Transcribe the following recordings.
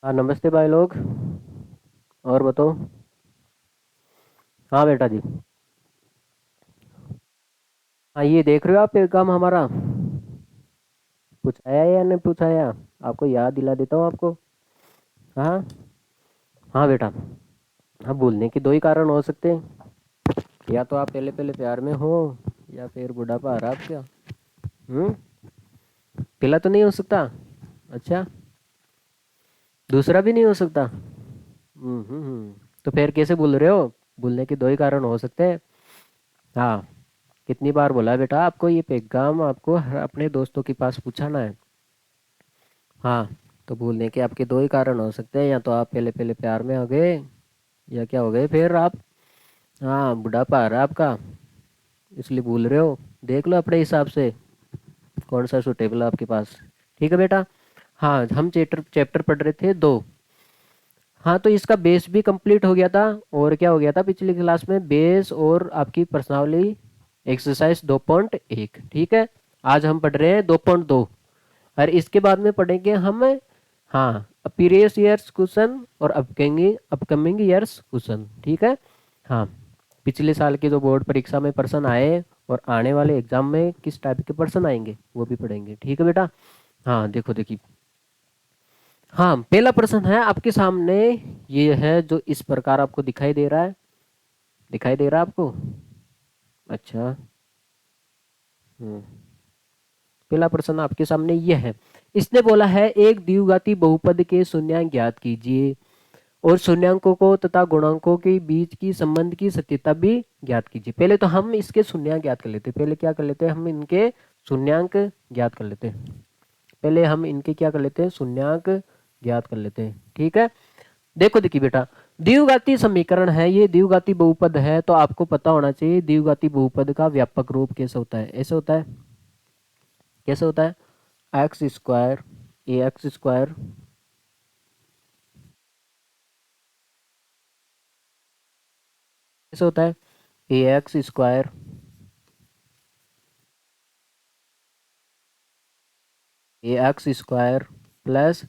हाँ नमस्ते भाई लोग। और बताओ। हाँ बेटा जी। हाँ ये देख रहे हो आप, एक काम हमारा कुछ आया या नहीं कुछ आया। आपको याद दिला देता हूँ आपको। हाँ। हाँ बेटा। हाँ भूलने के दो ही कारण हो सकते हैं। या तो आप पहले पहले प्यार में हो, या फिर बुढ़ापा आ रहा है आपका। हम्म। पहला तो नहीं हो सकता। अच्छा। दूसरा भी नहीं हो सकता। तो फिर कैसे भूल रहे हो। भूलने के दो ही कारण हो सकते हैं। हाँ। कितनी बार बोला है बेटा आपको, ये पैगाम आपको अपने दोस्तों के पास पूछाना है। हाँ। तो भूलने के आपके दो ही कारण हो सकते हैं, या तो आप पहले पहले प्यार में हो गए, या क्या हो गए फिर आप। हाँ बुढ़ापा आ रहा है आपका, इसलिए भूल रहे हो। देख लो अपने हिसाब से कौन सा सूटेबल है आपके पास। ठीक है बेटा। हाँ हम चैप्टर चैप्टर पढ़ रहे थे दो। हाँ तो इसका बेस भी कंप्लीट हो गया था। और क्या हो गया था पिछली क्लास में, बेस और आपकी पर्सनालिटी एक्सरसाइज 2.1। ठीक है। आज हम पढ़ रहे हैं 2.2। और इसके बाद में पढ़ेंगे हम। हाँ प्रीवियस ईयर्स क्वेश्चन और अपकमिंग अपकमिंग ईयर्स क्वेश्चन। ठीक है। हाँ पिछले साल के जो बोर्ड परीक्षा में प्रश्न आए और आने वाले एग्जाम में किस टाइप के प्रश्न आएंगे वो भी पढ़ेंगे। ठीक है बेटा। हाँ देखो देखिए। हाँ पहला प्रश्न है आपके सामने। ये है जो इस प्रकार आपको दिखाई दे रहा है। दिखाई दे रहा है आपको। अच्छा। हम्म। पहला प्रश्न आपके सामने यह है। इसने बोला है एक द्विघाती बहुपद के शून्यांक ज्ञात कीजिए और शून्यांकों को तथा गुणांकों के बीच की संबंध की सत्यता भी ज्ञात कीजिए। पहले तो हम इसके शून्यांक ज्ञात कर लेते हैं। पहले क्या कर लेते हैं, हम इनके शून्यांक ज्ञात कर लेते हैं। पहले हम इनके क्या कर लेते हैं, शून्यांक ज्ञात कर लेते हैं। ठीक है। देखो देखिए बेटा, द्विघाती समीकरण है, ये द्विघाती बहुपद है, तो आपको पता होना चाहिए द्विघाती बहुपद का व्यापक रूप कैसे होता है। ऐसे होता है। कैसे होता है, x square a x square कैसे होता है, a x square a x square plus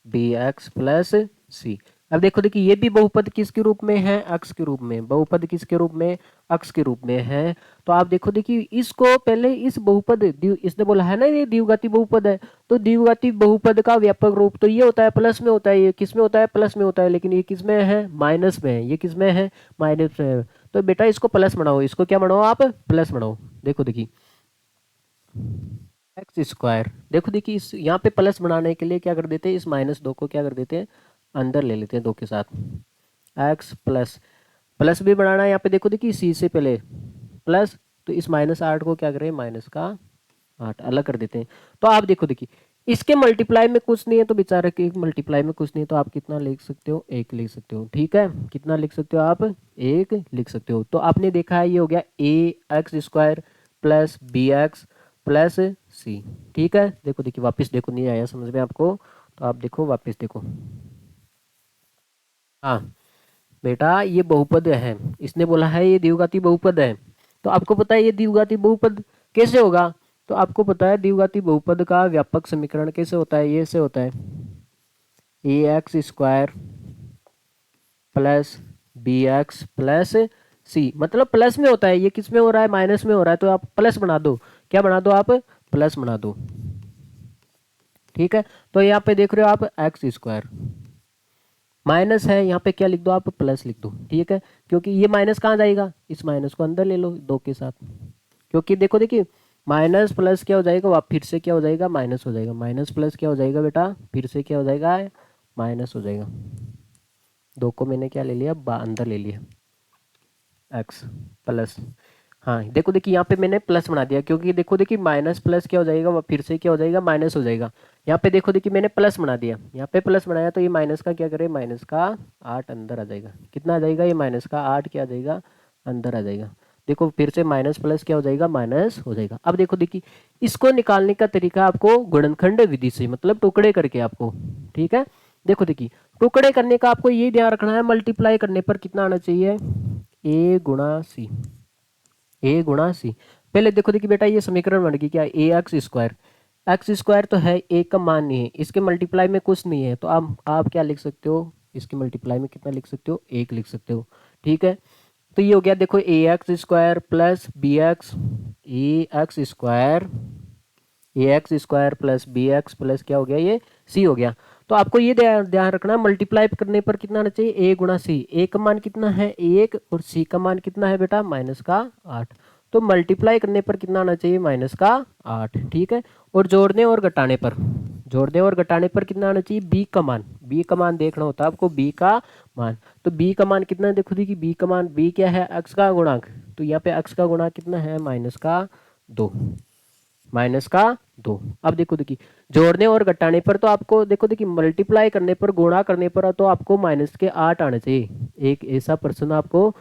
b x plus c. अब देखो देखिए, ये भी बहुपद किसके रूप में है, अक्स के रूप में। बहुपद किसके रूप में, अक्स के रूप में है। तो आप देखो देखिए, इसको पहले इस बहुपद इसने बोला है ना ये द्विघाती बहुपद है, तो द्विघाती बहुपद का व्यापक रूप तो ये होता है प्लस में होता है। ये किस में होता है, प्लस में होता है, लेकिन ये किस में है, माइनस में है। ये किस में है, माइनस में है। तो बेटा इसको प्लस बनाओ, इसको क्या बनाओ आप, प्लस बनाओ। देखो देखिए, एक्स स्क्वायर, देखो देखिए इस यहाँ पे प्लस बनाने के लिए क्या कर देते हैं, इस माइनस दो को क्या कर देते हैं, अंदर ले लेते हैं दो के साथ। एक्स प्लस, प्लस भी बनाना है यहाँ पे। देखो देखिए सी से पहले प्लस, तो इस माइनस 8 को क्या करें, माइनस का 8 अलग कर देते हैं। तो आप देखो देखिए, इसके मल्टीप्लाई में कुछ नहीं है, तो बेचारे के मल्टीप्लाई में कुछ नहीं है, तो आप कितना लिख सकते हो, एक लिख सकते हो। ठीक है, कितना लिख सकते हो आप, एक लिख सकते हो। तो आपने देखा है ये हो गया a x square plus b x plus c. ठीक है। देखो देखिए वापस देखो, नहीं आया समझ में आपको, तो आप देखो वापस देखो। हाँ बेटा ये बहुपद है, इसने बोला है ये द्विघाती बहुपद है। तो आपको पता है ये द्विघाती बहुपद कैसे होगा। तो आपको पता है द्विघाती बहुपद का व्यापक समीकरण कैसे होता है, ये से होता है a x square plus b x plus c. मतलब प्लस में होता है, ये किस में हो रहा है, माइनस में हो रहा है, तो आप प्लस बना दो। क्या बना दो आप, प्लस बना दो। ठीक है। तो यहाँ पे देख रहे हो आप एक्स स्क्वायर, माइनस है यहाँ पे, क्या लिख दो आप, प्लस लिख दो। ठीक है। क्योंकि ये माइनस कहाँ जाएगा, इस माइनस को अंदर ले लो दो के साथ। क्योंकि देखो देखिए, माइनस प्लस क्या हो जाएगा, वह फिर से क्या हो जाएगा, माइनस हो जाएगा। माइनस प्लस क्या हो जाएगा बेटा, फिर से क्या हो जाएगा, माइनस हो जाएगा। दो को मैंने क्या ले लिया, अंदर ले लिया, एक्स प्लस। हाँ देखो देखिए यहाँ पे मैंने प्लस बना दिया, क्योंकि देखो देखिए माइनस प्लस क्या हो जाएगा, वह फिर से क्या हो जाएगा, माइनस हो जाएगा। यहाँ पे देखो देखिए मैंने प्लस बना दिया, यहाँ पे प्लस बनाया, तो ये माइनस का क्या करे, माइनस का 8 अंदर आ जाएगा। कितना आ जाएगा, ये माइनस का 8 क्या आ जाएगा, अंदर आ जाएगा। देखो फिर से माइनस प्लस क्या हो जाएगा, माइनस हो जाएगा। अब देखो देखिए, इसको निकालने का तरीका आपको गुणनखंड विधि से, मतलब टुकड़े करके आपको। ठीक है। देखो देखिए, टुकड़े करने का आपको ये ध्यान रखना है, मल्टीप्लाई करने पर कितना आना चाहिए, ए गुणा सी। ए गुणा सी। पहले देखो देखिए बेटा, ये समीकरण बन गई क्या, ए एक्स स्क्वायर। एक्स स्क्वायर तो है, एक का मान नहीं है, इसके मल्टीप्लाई में कुछ नहीं है, तो आप क्या लिख सकते हो, इसके मल्टीप्लाई में कितना लिख सकते हो, एक लिख सकते हो। ठीक है, तो ये हो गया देखो a x square plus b x, a x square, a x square plus b x plus क्या हो गया, ये सी हो गया। तो आपको ये ध्यान रखना, मल्टीप्लाई करने पर कितना आना चाहिए, ए गुणा सी। ए का मान कितना है, एक, और सी का मान कितना है बेटा, माइनस का 8। तो मल्टीप्लाई करने पर कितना आना चाहिए, माइनस का 8। ठीक है, और जोड़ने और घटाने पर, जोड़ने और घटाने पर कितना आना चाहिए, बी का मान। बी का मान देखना होता है आपको, बी का मान। तो बी का मान कितना है, देखो देखिए बी का मान, बी क्या है, एक्स का गुणांक। तो यहाँ पे एक्स का गुणांक कितना है, माइनस का 2, माइनस का 2। अब देखो देखिए, जोड़ने और घटाने पर तो आपको देखो देखिए, मल्टीप्लाई करने पर, गुणा करने पर तो आपको माइनस के 8 आने चाहिए। एक ऐसा पर्सन आपको,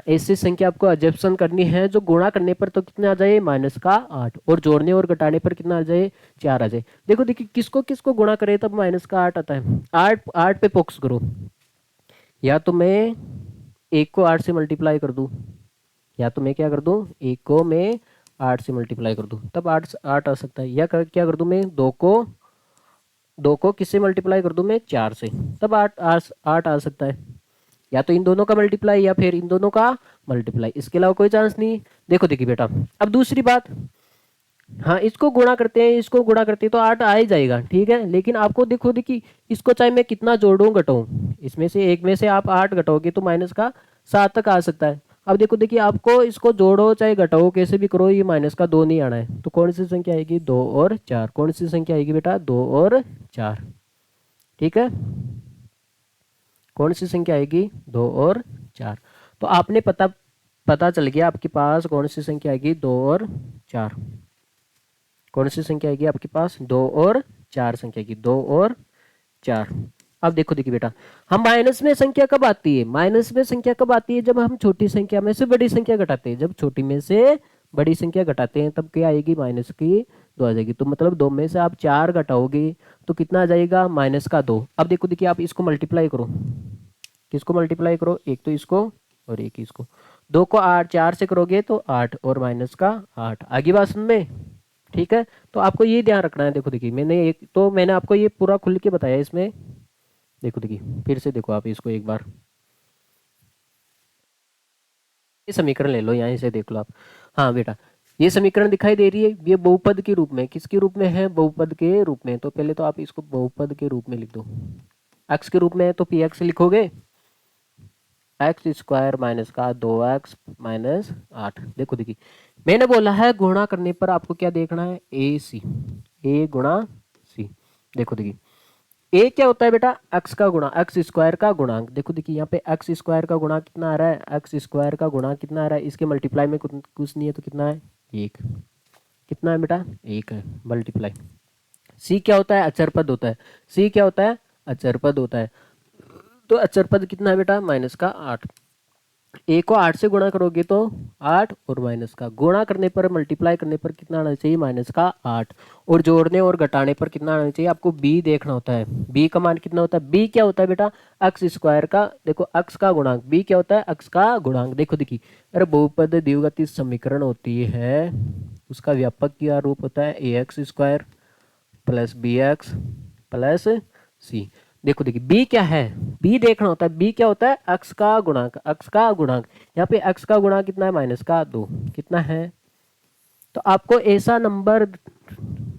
ऐसी संख्या आपको अजप्शन करनी है जो गुणा करने पर तो कितना आ जाए, माइनस का 8, और जोड़ने और घटाने पर कितना आ जाए, 4 आ जाए। देखो देखिए, किसको किसको गुणा करे तब माइनस का 8 आता है, 8 पे फोकस करो। या तो मैं एक को 8 से मल्टीप्लाई कर दूं, या तो मैं क्या कर दूं, एक को मैं 8 से मल्टीप्लाई कर दूं, तब 8 8 आ सकता है। या क्या कर दूं, मैं दो को किससे मल्टीप्लाई कर दूं, मैं 4 से, तब 8 आ सकता है। या तो इन दोनों का मल्टीप्लाई या फिर इन दोनों का मल्टीप्लाई, इसके अलावा कोई चांस नहीं। देखो देखिए बेटा, अब दूसरी बात, हाँ इसको गुणा करते हैं, इसको गुणा करते हैं तो 8 आ ही जाएगा। ठीक है, लेकिन आपको देखो देखिए, इसको चाहे मैं कितना जोड़ूं घटाऊं, इसमें से एक में से आप 8 घटाओगे तो माइनस का 7 तक आ सकता है। अब देखो देखिए, आपको इसको जोड़ो चाहे घटाओ कैसे भी करो, ये माइनस का 2 नहीं आना है। तो कौन सी संख्या आएगी, 2 और 4। कौन सी संख्या आएगी बेटा, 2 और 4। ठीक है, कौन सी संख्या आएगी, 2 और 4। तो आपने पता पता चल गया आपके पास कौन सी संख्या आएगी, 2 और 4। कौन सी संख्या आएगी आपके पास, 2 और 4 संख्या की, 2 और 4। अब देखो देखिए बेटा, हम माइनस में संख्या कब आती है, माइनस में संख्या कब आती है, जब हम छोटी संख्या में से बड़ी संख्या घटाते हैं। जब छोटी में से बड़ी संख्या घटाते हैं तब क्या आएगी, माइनस की 2 आ जाएगी। तो मतलब 2 में से आप 4 घटाओगे तो कितना आ जाएगा, माइनस का 2। अब देखो देखिए, आप इसको मल्टीप्लाई करो, किसको मल्टीप्लाई करो, एक तो इसको और एक इसको। 2 को 8 4 से करोगे तो 8 और माइनस का 8, आगे बात सुन में। ठीक है, तो आपको ये ध्यान रखना है। देखो देखिए, मैंने आपको ये पूरा खुल के बताया इसमें। देखो देखिए, फिर से देखो आप इसको एक बार, ये समीकरण ले लो, यहाँ से देख लो आप। हाँ बेटा, ये समीकरण दिखाई दे रही है, ये बहुपद के रूप में, किसके रूप में है, बहुपद के रूप में। तो पहले तो आप इसको बहुपद के रूप में लिख दो, एक्स के रूप में है तो पी एक्स लिखोगे, एक्स स्क्वायर माइनस का 2x माइनस 8। देखो देखिए, मैंने बोला है गुणा करने पर आपको क्या देखना है, ए सी, ए गुणा सी। देखो देखिए, ए क्या होता है बेटा, एक्स का गुणा, एक्स स्क्वायर का गुणांक। देखो देखिए, यहाँ पे एक्स स्क्वायर का गुणा कितना आ रहा है, एक्स स्क्वायर का गुणा कितना आ रहा है, इसके मल्टीप्लाई में कुछ नहीं है तो कितना है, एक। कितना है बेटा, एक है, मल्टीप्लाई। सी क्या होता है, अचर पद होता है। सी क्या होता है, अचर पद होता है। तो अचर पद कितना है बेटा, माइनस का 8। ए को 8 से गुणा करोगे तो 8 और माइनस का गुणा करने पर, मल्टीप्लाई करने पर कितना आना चाहिए, माइनस का 8। और जोड़ने और घटाने पर कितना आना चाहिए, आपको बी देखना होता है। बी का मान कितना होता है, बी क्या होता है बेटा, एक्स स्क्वायर का, देखो एक्स का गुणांक। बी क्या होता है, एक्स का गुणांक। देखो देखिए, अरे बहुपद द्विघाती समीकरण होती है, उसका व्यापक क्या रूप होता है, a x square plus b x plus c. देखो देखिए, बी क्या है, बी देखना होता है। बी क्या होता है, एक्स का गुणांक, एक्स का गुणांक। यहाँ पे एक्स का गुणांक कितना है, माइनस का 2। कितना है, तो आपको ऐसा नंबर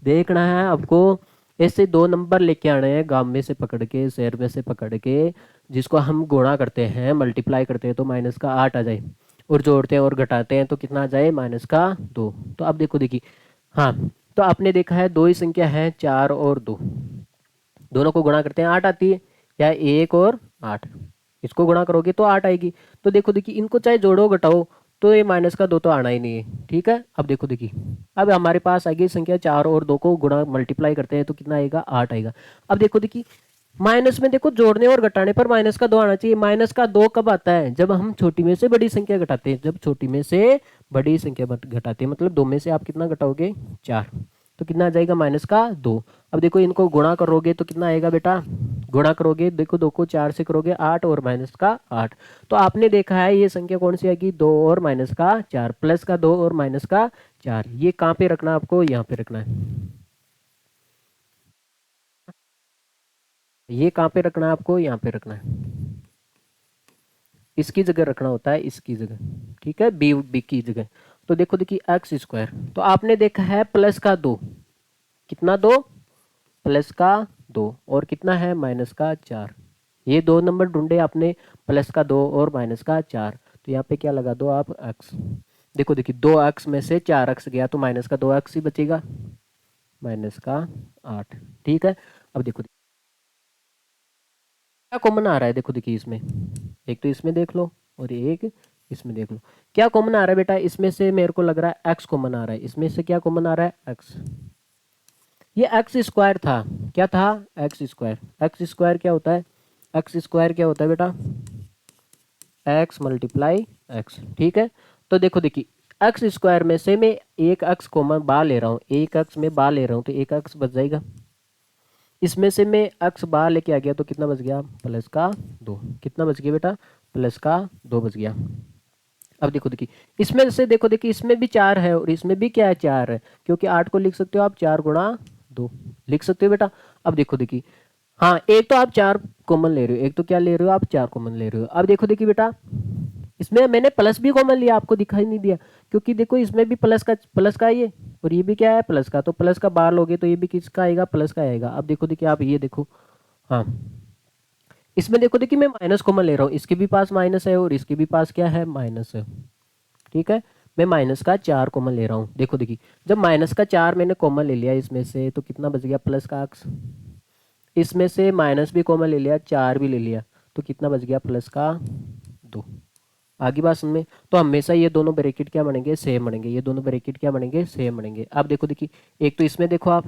देखना है, आपको ऐसे 2 नंबर लेके आने हैं, गांव में से पकड़ के, शहर में से पकड़ के, जिसको हम गुणा करते हैं, मल्टीप्लाई करते हैं तो माइनस का 8 आ जाए, और जोड़ते हैं और घटाते हैं तो कितना आ जाए, माइनस का 2। तो अब देखो देखिए, हाँ तो आपने देखा है दो ही संख्या है, 4 और 2, दोनों को गुणा करते हैं 8 आती है, या 1 और 8, इसको गुणा करोगे तो 8 आएगी। तो देखो देखिए, इनको चाहे जोड़ो घटाओ तो ये माइनस का 2 तो आना ही नहीं है। ठीक है, अब देखो देखिए, अब हमारे पास आएगी संख्या 4 और 2 को गुणा मल्टीप्लाई करते हैं तो कितना आएगा, 8 आएगा। अब देखो देखिए, माइनस में देखो जोड़ने और घटाने पर माइनस का 2 आना चाहिए। माइनस का 2 कब आता है, जब हम छोटी में से बड़ी संख्या घटाते हैं। जब छोटी में से बड़ी संख्या घटाते हैं, मतलब 2 में से आप कितना घटाओगे, 4, तो कितना आ जाएगा, माइनस का 2। अब देखो, इनको गुणा करोगे तो कितना आएगा बेटा, गुणा करोगे, देखो 2 को 4 से करोगे 8 और माइनस का 8। तो आपने देखा है ये संख्या कौन सी आएगी, 2 और माइनस का 4, प्लस का 2 और माइनस का 4। ये कहाँ पे रखना है आपको, यहाँ पे रखना है। ये कहाँ पे रखना है आपको, यहाँ पे रखना है, इसकी जगह रखना होता है, इसकी जगह, ठीक है, बी बी की जगह। तो देखो देखिए एक्स स्क्वायर, तो आपने देखा है प्लस का 2, कितना 2, प्लस का 2, और कितना है माइनस का 4। ये दो नंबर ढूंढे आपने, प्लस का 2 और माइनस का 4। तो यहाँ पे क्या लगा दो आप, एक्स। देखो देखिए 2x में से 4x गया तो माइनस का 2x ही बचेगा, माइनस का 8। ठीक है, अब देखो क्या कॉमन आ रहा है, देखो देखिए इसमें, एक तो इसमें देख लो और एक इसमें देख लो, क्या कॉमन आ रहा है बेटा, इसमें से मेरे को लग रहा है एक्स कॉमन आ रहा है, इसमें से क्या कॉमन आ रहा है, एक्स। ये एक्स स्क्वायर था, क्या था, एक्स स्क्वायर। एक्स स्क्वायर क्या होता है, एक्स स्क्वायर क्या होता है बेटा, एक्स मल्टीप्लाई एक्स। ठीक है, तो देखो देखिए एक्स स्क्वायर में से मैं एक एक्स कॉमन बाहर ले रहा हूँ, एक एक्स में बाहर ले रहा हूँ तो एक एक्स बच जाएगा, इसमें से मैं एक्स बाहर लेके आ गया तो कितना बच गया, प्लस का 2। कितना बच गया बेटा, प्लस का 2 बच गया। अब देखो देखिए इसमें से, देखो देखिए इसमें भी 4 है और इसमें भी क्या है, 4 है, क्योंकि 8 को लिख सकते हो आप 4 गुणा 2 लिख सकते हो बेटा। अब देखो देखिए, हाँ एक तो आप 4 कॉमन ले रहे हो, एक तो क्या ले रहे हो आप, 4 कॉमन ले रहे हो। अब देखो देखिए बेटा, इसमें मैंने प्लस भी कॉमन लिया, आपको दिखाई नहीं दिया, क्योंकि देखो इसमें भी प्लस का ये, और ये भी क्या है, प्लस का, तो प्लस का बाहर लोगे तो ये भी किसका आएगा, प्लस का आएगा। अब देखो देखिए आप ये देखो, हाँ इसमें देखो देखिए मैं माइनस कॉमन ले रहा हूँ, इसके भी पास माइनस है और इसके भी पास क्या है, माइनस है। ठीक है, मैं माइनस का 4 कॉमन ले रहा हूँ। देखो देखिए जब माइनस का 4 मैंने कॉमन ले लिया इसमें से तो कितना बच गया, प्लस का एक्स। इसमें से माइनस भी कॉमन ले लिया, 4 भी ले लिया तो कितना बच गया, प्लस का 2। आगे बात समझ में, तो हमेशा ये दोनों ब्रैकेट क्या बनेंगे, सेम बनेंगे, ये दोनों ब्रैकेट क्या बनेंगे, सेम बनेंगे। अब देखो देखिए एक तो इसमें देखो आप,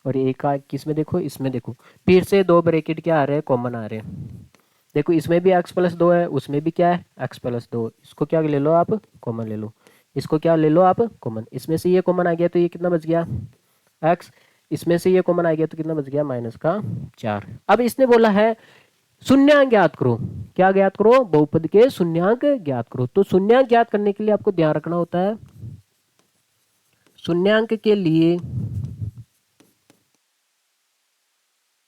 और एक का किस में देखो, इसमें देखो, फिर से दो ब्रैकेट क्या आ रहे हैं, कॉमन आ रहे हैं। देखो इसमें भी एक्स प्लस 2 है, उसमें भी क्या है, एक्स प्लस 2, इसको क्या ले लो आप, कॉमन ले लो, इसको क्या ले लो आप, कॉमन। इसमें से ये कॉमन आ गया तो ये कितना बच गया, एक्स। इसमें से ये कॉमन आ गया तो कितना बच गया, माइनस का 4। अब इसने बोला है शून्यांक ज्ञात करो, क्या ज्ञात करो, बहुपद के शून्यांक ज्ञात करो। तो शून्यांक ज्ञात करने के लिए आपको ध्यान रखना होता है, शून्यांक के लिए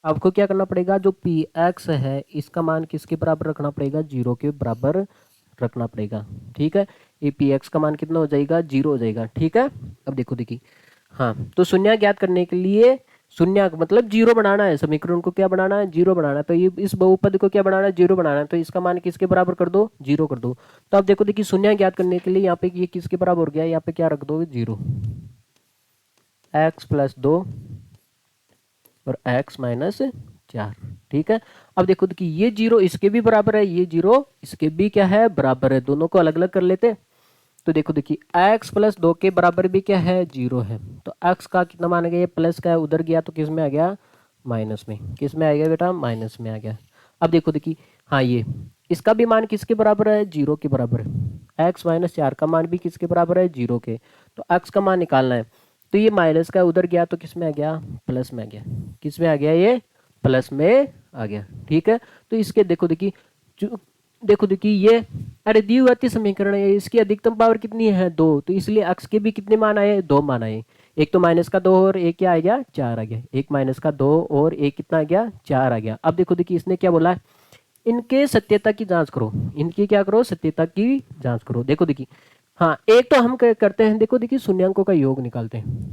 आपको क्या करना पड़ेगा, जो पी एक्स है इसका मान किसके बराबर रखना पड़ेगा, 0 के बराबर रखना पड़ेगा। ठीक है, ये पी एक्स का मान कितना हो जाएगा, 0 हो जाएगा। ठीक है, अब देखो देखिए, हाँ तो शून्य ज्ञात करने के लिए, शून्य मतलब 0 बनाना है, समीकरण को क्या बनाना है, 0 बनाना है। तो ये इस बहुपद को क्या बनाना है, 0 बनाना है, तो इसका मान किसके बराबर कर दो, 0 कर दो। तो अब देखो देखिए शून्य ज्ञात करने के लिए यहाँ पे ये किसके बराबर हो गया, यहाँ पे क्या रख दो, 0, एक्स प्लस 2 और x माइनस 4। ठीक है, अब देखो कि ये 0 इसके भी बराबर है, ये 0 इसके भी क्या है, बराबर है, दोनों को अलग अलग कर लेते। तो देखो देखिए x प्लस 2 के बराबर भी क्या है, 0 है, तो x का कितना मान गया, ये प्लस का है, उधर गया तो किस में आ गया, माइनस में। किस में आ गया बेटा, माइनस में आ गया। अब देखो देखिए, हाँ ये इसका भी मान किसके बराबर है, 0 के बराबर है, x माइनस 4 का मान भी किसके बराबर है, 0 के। तो x का मान निकालना है, तो ये माइनस का उधर गया तो किस में आ गया, प्लस में आ गया। किस में आ गया, ये प्लस में आ गया। ठीक है, तो इसके देखो देखिए, देखो देखिए ये, अरे द्विघातीय समीकरण है, इसकी अधिकतम पावर कितनी है, 2, तो इसलिए अक्स के भी कितने मान आए, 2 मान आए। एक तो माइनस का 2 और एक क्या आ गया, 4 आ गया, एक माइनस का 2 और एक कितना आ गया, 4 आ गया। अब देखो देखिए इसने क्या बोला है, इनके सत्यता की जांच करो, इनकी क्या करो, सत्यता की जांच करो। देखो देखिए, हाँ एक तो हम करते हैं, देखो देखिए शून्यांकों का योग निकालते हैं।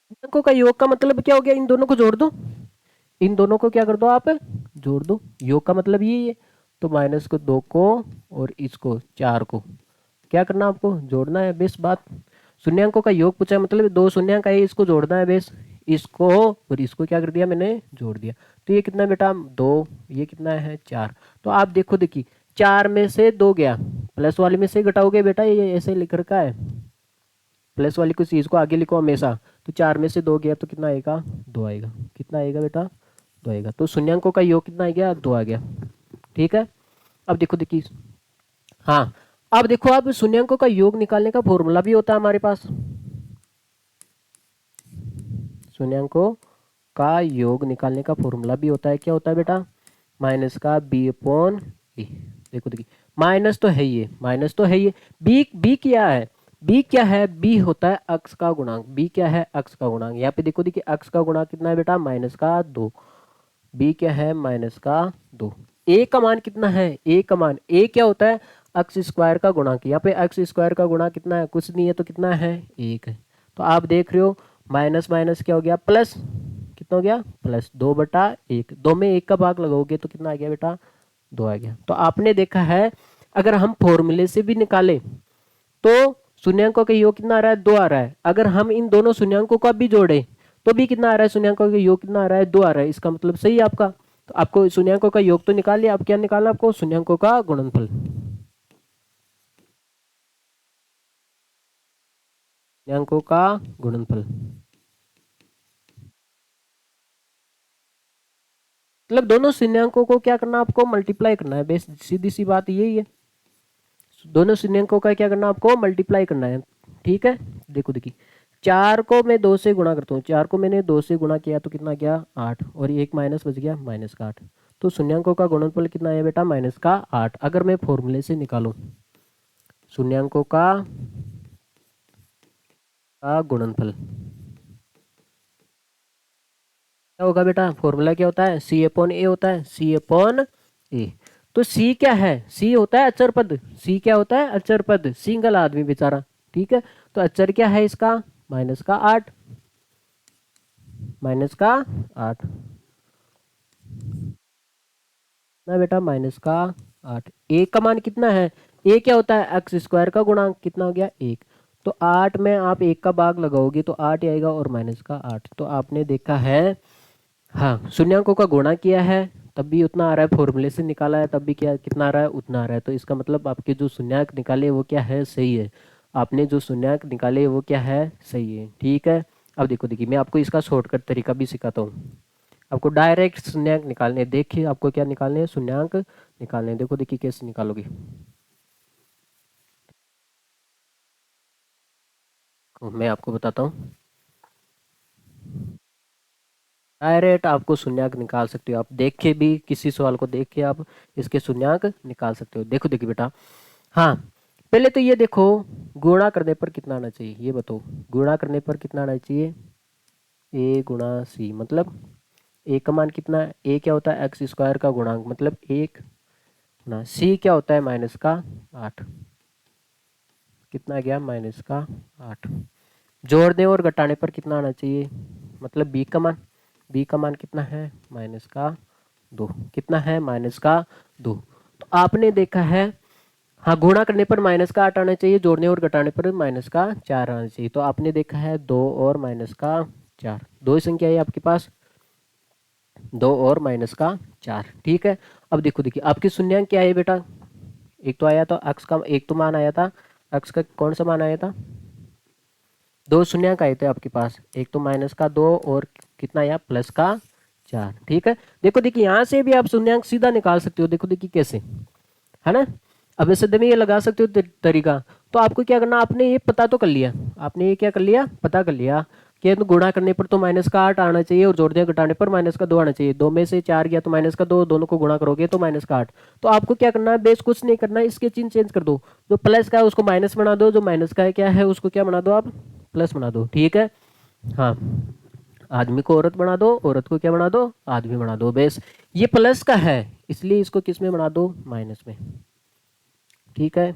शून्यांकों का योग का मतलब क्या हो गया, इन दोनों को जोड़ दो, इन दोनों को क्या कर दो आप, जोड़ दो। योग का मतलब ये है, तो माइनस को 2 को और इसको 4 को क्या करना, आपको जोड़ना है, बेस बात। शून्यांकों का योग पूछा है, मतलब दो शून्यांक है, इसको जोड़ना है, बेस। इसको और इसको क्या कर दिया मैंने, जोड़ दिया। तो ये कितना बेटा, 2, ये कितना है, 4। तो आप देखो देखिए 4 में से 2 गया, प्लस वाले में से घटाओगे बेटा, ये ऐसे लिख रखा है, प्लस वाली कुछ चीज़ को आगे लिखो हमेशा। तो 4 में से 2 गया तो कितना आएगा, 2 आएगा। कितना आएगा बेटा, 2 आएगा। तो शून्यांकों का योग कितना आ गया, 2 आ गया। ठीक है, अब देखो देखिए, हाँ अब देखो, अब शून्यांकों का योग निकालने का फॉर्मूला भी होता है हमारे पास। शून्यांकों का योग निकालने का फॉर्मूला भी होता है, क्या होता है बेटा, माइनस का बी अपॉन ए। देखो देखिए माइनस तो है ये, माइनस तो है ये, बी बी क्या है, बी क्या है, बी होता है अक्स का गुणांक, बी क्या है अक्स का गुणांक। यहाँ पे देखो देखिए अक्स का गुणांक कितना है बेटा, -2। बी क्या है, -2। ए का मान कितना है, ए का मान, ए क्या होता है अक्स स्क्वायर का गुणांक। यहाँ पे अक्स स्क्वायर का गुणांक कितना है, कुछ नहीं है तो कितना है, 1 है। तो आप देख रहे हो माइनस माइनस क्या हो गया प्लस, कितना हो गया +2/1। 2 में 1 का भाग लगाओगे तो कितना आ गया बेटा, 2 आ गया। तो आपने देखा है अगर हम फॉर्मूले से भी निकाले तो शून्यांकों का योग कितना आ रहा है, 2 आ रहा है। अगर हम इन दोनों शून्यांकों का भी जोड़े तो भी कितना आ रहा है, शून्यांकों का योग कितना आ रहा है, 2 आ रहा है। इसका मतलब सही है आपका। तो आपको शून्यांकों का योग तो निकाल लिया, अब क्या निकालना आपको, शून्यांकों का गुणनफल। शून्यांकों का गुणनफल मतलब दोनों शून्यांकों को क्या करना, आपको मल्टीप्लाई करना है। बेस सीधी सी बात यही है, दोनों शून्यांकों का क्या करना, आपको मल्टीप्लाई करना है। ठीक है, देखो देखिए 4 को मैं 2 से गुणा करता हूँ, 4 को मैंने 2 से गुणा किया तो कितना गया, 8, और एक माइनस बच गया -8। तो शून्यांकों का गुणनफल कितना है बेटा, -8। अगर मैं फॉर्मूले से निकालूं शून्यांकों का गुणनफल क्या होगा बेटा, फॉर्मूला क्या होता है, C/A होता है, C/A। तो C क्या है, C होता है अचर पद, C क्या होता है अचर पद, सिंगल आदमी बेचारा। ठीक है, तो अचर क्या है इसका, -8, -8 ना बेटा, -8। ए का मान कितना है, ए क्या होता है एक्स स्क्वायर का गुणांक, कितना हो गया 1। तो 8 में आप 1 का भाग लगाओगे तो 8 ही आएगा और -8। तो आपने देखा है, हाँ शून्यांकों का गुणा किया है तब भी उतना आ रहा है, फॉर्मूले से निकाला है तब भी क्या कितना आ रहा है, उतना आ रहा है। तो इसका मतलब आपके जो शून्यांक निकाले वो क्या है, सही है। आपने जो शून्यांक निकाले वो क्या है, सही है। ठीक है, अब देखो देखिए मैं आपको इसका शॉर्टकट तरीका भी सिखाता हूँ। आपको डायरेक्ट शून्यांक निकालने हैं। देखिए आपको क्या निकालने हैं, शून्यांक निकालने हैं। देखो देखिए कैसे निकालोगे, तो मैं आपको बताता हूँ। डायरेक्ट आपको शून्यांक निकाल सकते हो, आप देख के भी किसी सवाल को देख के आप इसके शून्यांक निकाल सकते हो। देखो देखिए बेटा, हाँ पहले तो ये देखो गुणा करने पर कितना आना चाहिए, ये बताओ गुणा करने पर कितना आना चाहिए, ए गुणा सी, मतलब ए का मान कितना है, ए क्या होता है एक्स स्क्वायर का गुणांक, मतलब 1 गुणा सी क्या होता है -8, कितना आ गया -8। जोड़ने और घटाने पर कितना आना चाहिए, मतलब बी का मान, बी का मान कितना है -2, कितना है -2। तो आपने देखा है, हाँ गुणा करने पर -8 आना चाहिए, जोड़ने और घटाने पर -4 आना चाहिए। तो आपने देखा है 2 और -4, दो ही संख्या है आपके पास, 2 और -4। ठीक है, अब देखो देखिए आपके शून्यांक क्या है बेटा, एक तो आया था अक्स का, एक तो मान आया था अक्स का, कौन सा मान आया था, दो शून्यांक आए थे आपके पास, एक तो -2 और कितना आया +4। ठीक है, देखो देखिए यहाँ से भी आप शून्यांक सीधा निकाल सकते हो। देखो देखिए कैसे, है ना, अब इस में ये लगा सकते हो तरीका। तो आपको क्या करना, आपने ये पता तो कर लिया, आपने ये क्या कर लिया, पता कर लिया कि तो गुणा करने पर तो -8 आना चाहिए और जोड़ने घटाने पर -2 आना चाहिए। 2 में से 4 गया तो -2, दोनों को गुणा करोगे तो -8। तो आपको क्या करना है, बेस कुछ नहीं करना है, इसके चिन्ह चेंज कर दो, जो प्लस का है उसको माइनस बना दो, जो माइनस का है क्या है उसको क्या बना दो आप, प्लस बना दो। ठीक है, हाँ आदमी को औरत बना दो, औरत को क्या बना दो, आदमी बना दो। बेस ये प्लस का है इसलिए इसको किस में बना दो, माइनस में। ठीक है,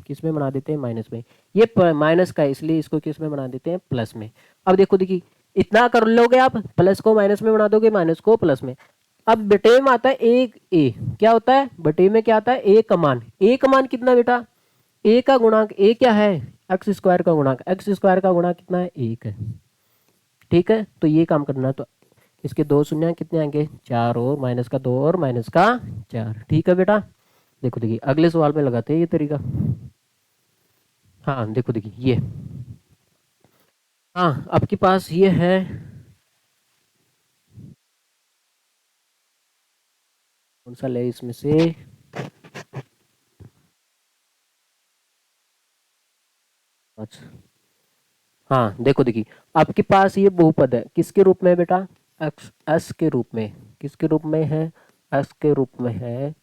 किस में बना देते हैं, माइनस में। ये माइनस का है इसलिए इसको किस में बना देते हैं, प्लस में। अब देखो देखिए इतना कर लोगे आप, प्लस को माइनस में बना दोगे, माइनस को प्लस में। अब बटे में आता है एक ए, क्या होता है बटे में, क्या आता है ए का मान, ए का मान कितना बेटा, ए का गुणांक, ए क्या है एक्स स्क्वायर का गुणांक, एक्स स्क्वायर का गुणांक कितना है, 1 है। ठीक है, तो ये काम करना है। तो इसके दो शून्य कितने आएंगे, 4 और -2 और -4। ठीक है बेटा, देखो देखिए अगले सवाल में लगाते हैं ये तरीका। हाँ देखो देखिए ये, हाँ आपके पास ये है, कौन सा ले इसमें से, अच्छा हाँ देखो देखिए आपके पास ये बहुपद है, किसके रूप में है बेटा, एक्स एस के रूप में, किसके रूप में है, एस के रूप में है।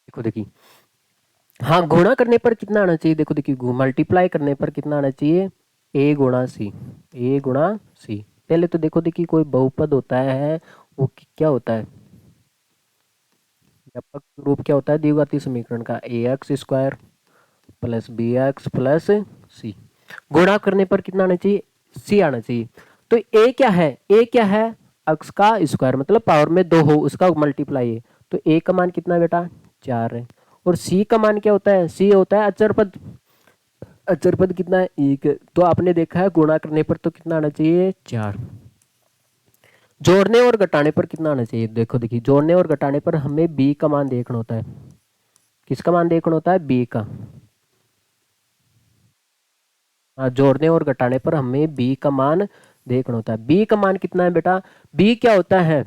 देखो देखिए हाँ, गुणा करने पर कितना आना चाहिए, देखो देखिए मल्टीप्लाई करने पर कितना आना चाहिए, ए गुणा सी, ए गुणा सी। पहले तो देखो देखिए कोई बहुपद होता है वो क्या होता है, व्यापक रूप क्या होता है द्विघाती समीकरण का, a x square plus b x plus c. गुणा करने पर कितना आना चाहिए, सी आना चाहिए। तो ए क्या है, ए क्या है, एक्स का स्क्वायर मतलब पावर में दो हो उसका मल्टीप्लाई है। तो ए का मान कितना है बेटा, 4 है। और सी का मान क्या होता है, सी होता है अचर पद, अचर पद कितना है, 1। तो आपने देखा है गुणा करने पर तो कितना आना चाहिए, 4। जोड़ने और घटाने पर कितना आना चाहिए, देखो देखिए जोड़ने और घटाने पर हमें बी का मान देखना होता है। किसका मान देखना होता है, बी का। हाँ, जोड़ने और घटाने पर हमें बी का मान देखना होता है। बी का मान कितना है बेटा, बी क्या होता है,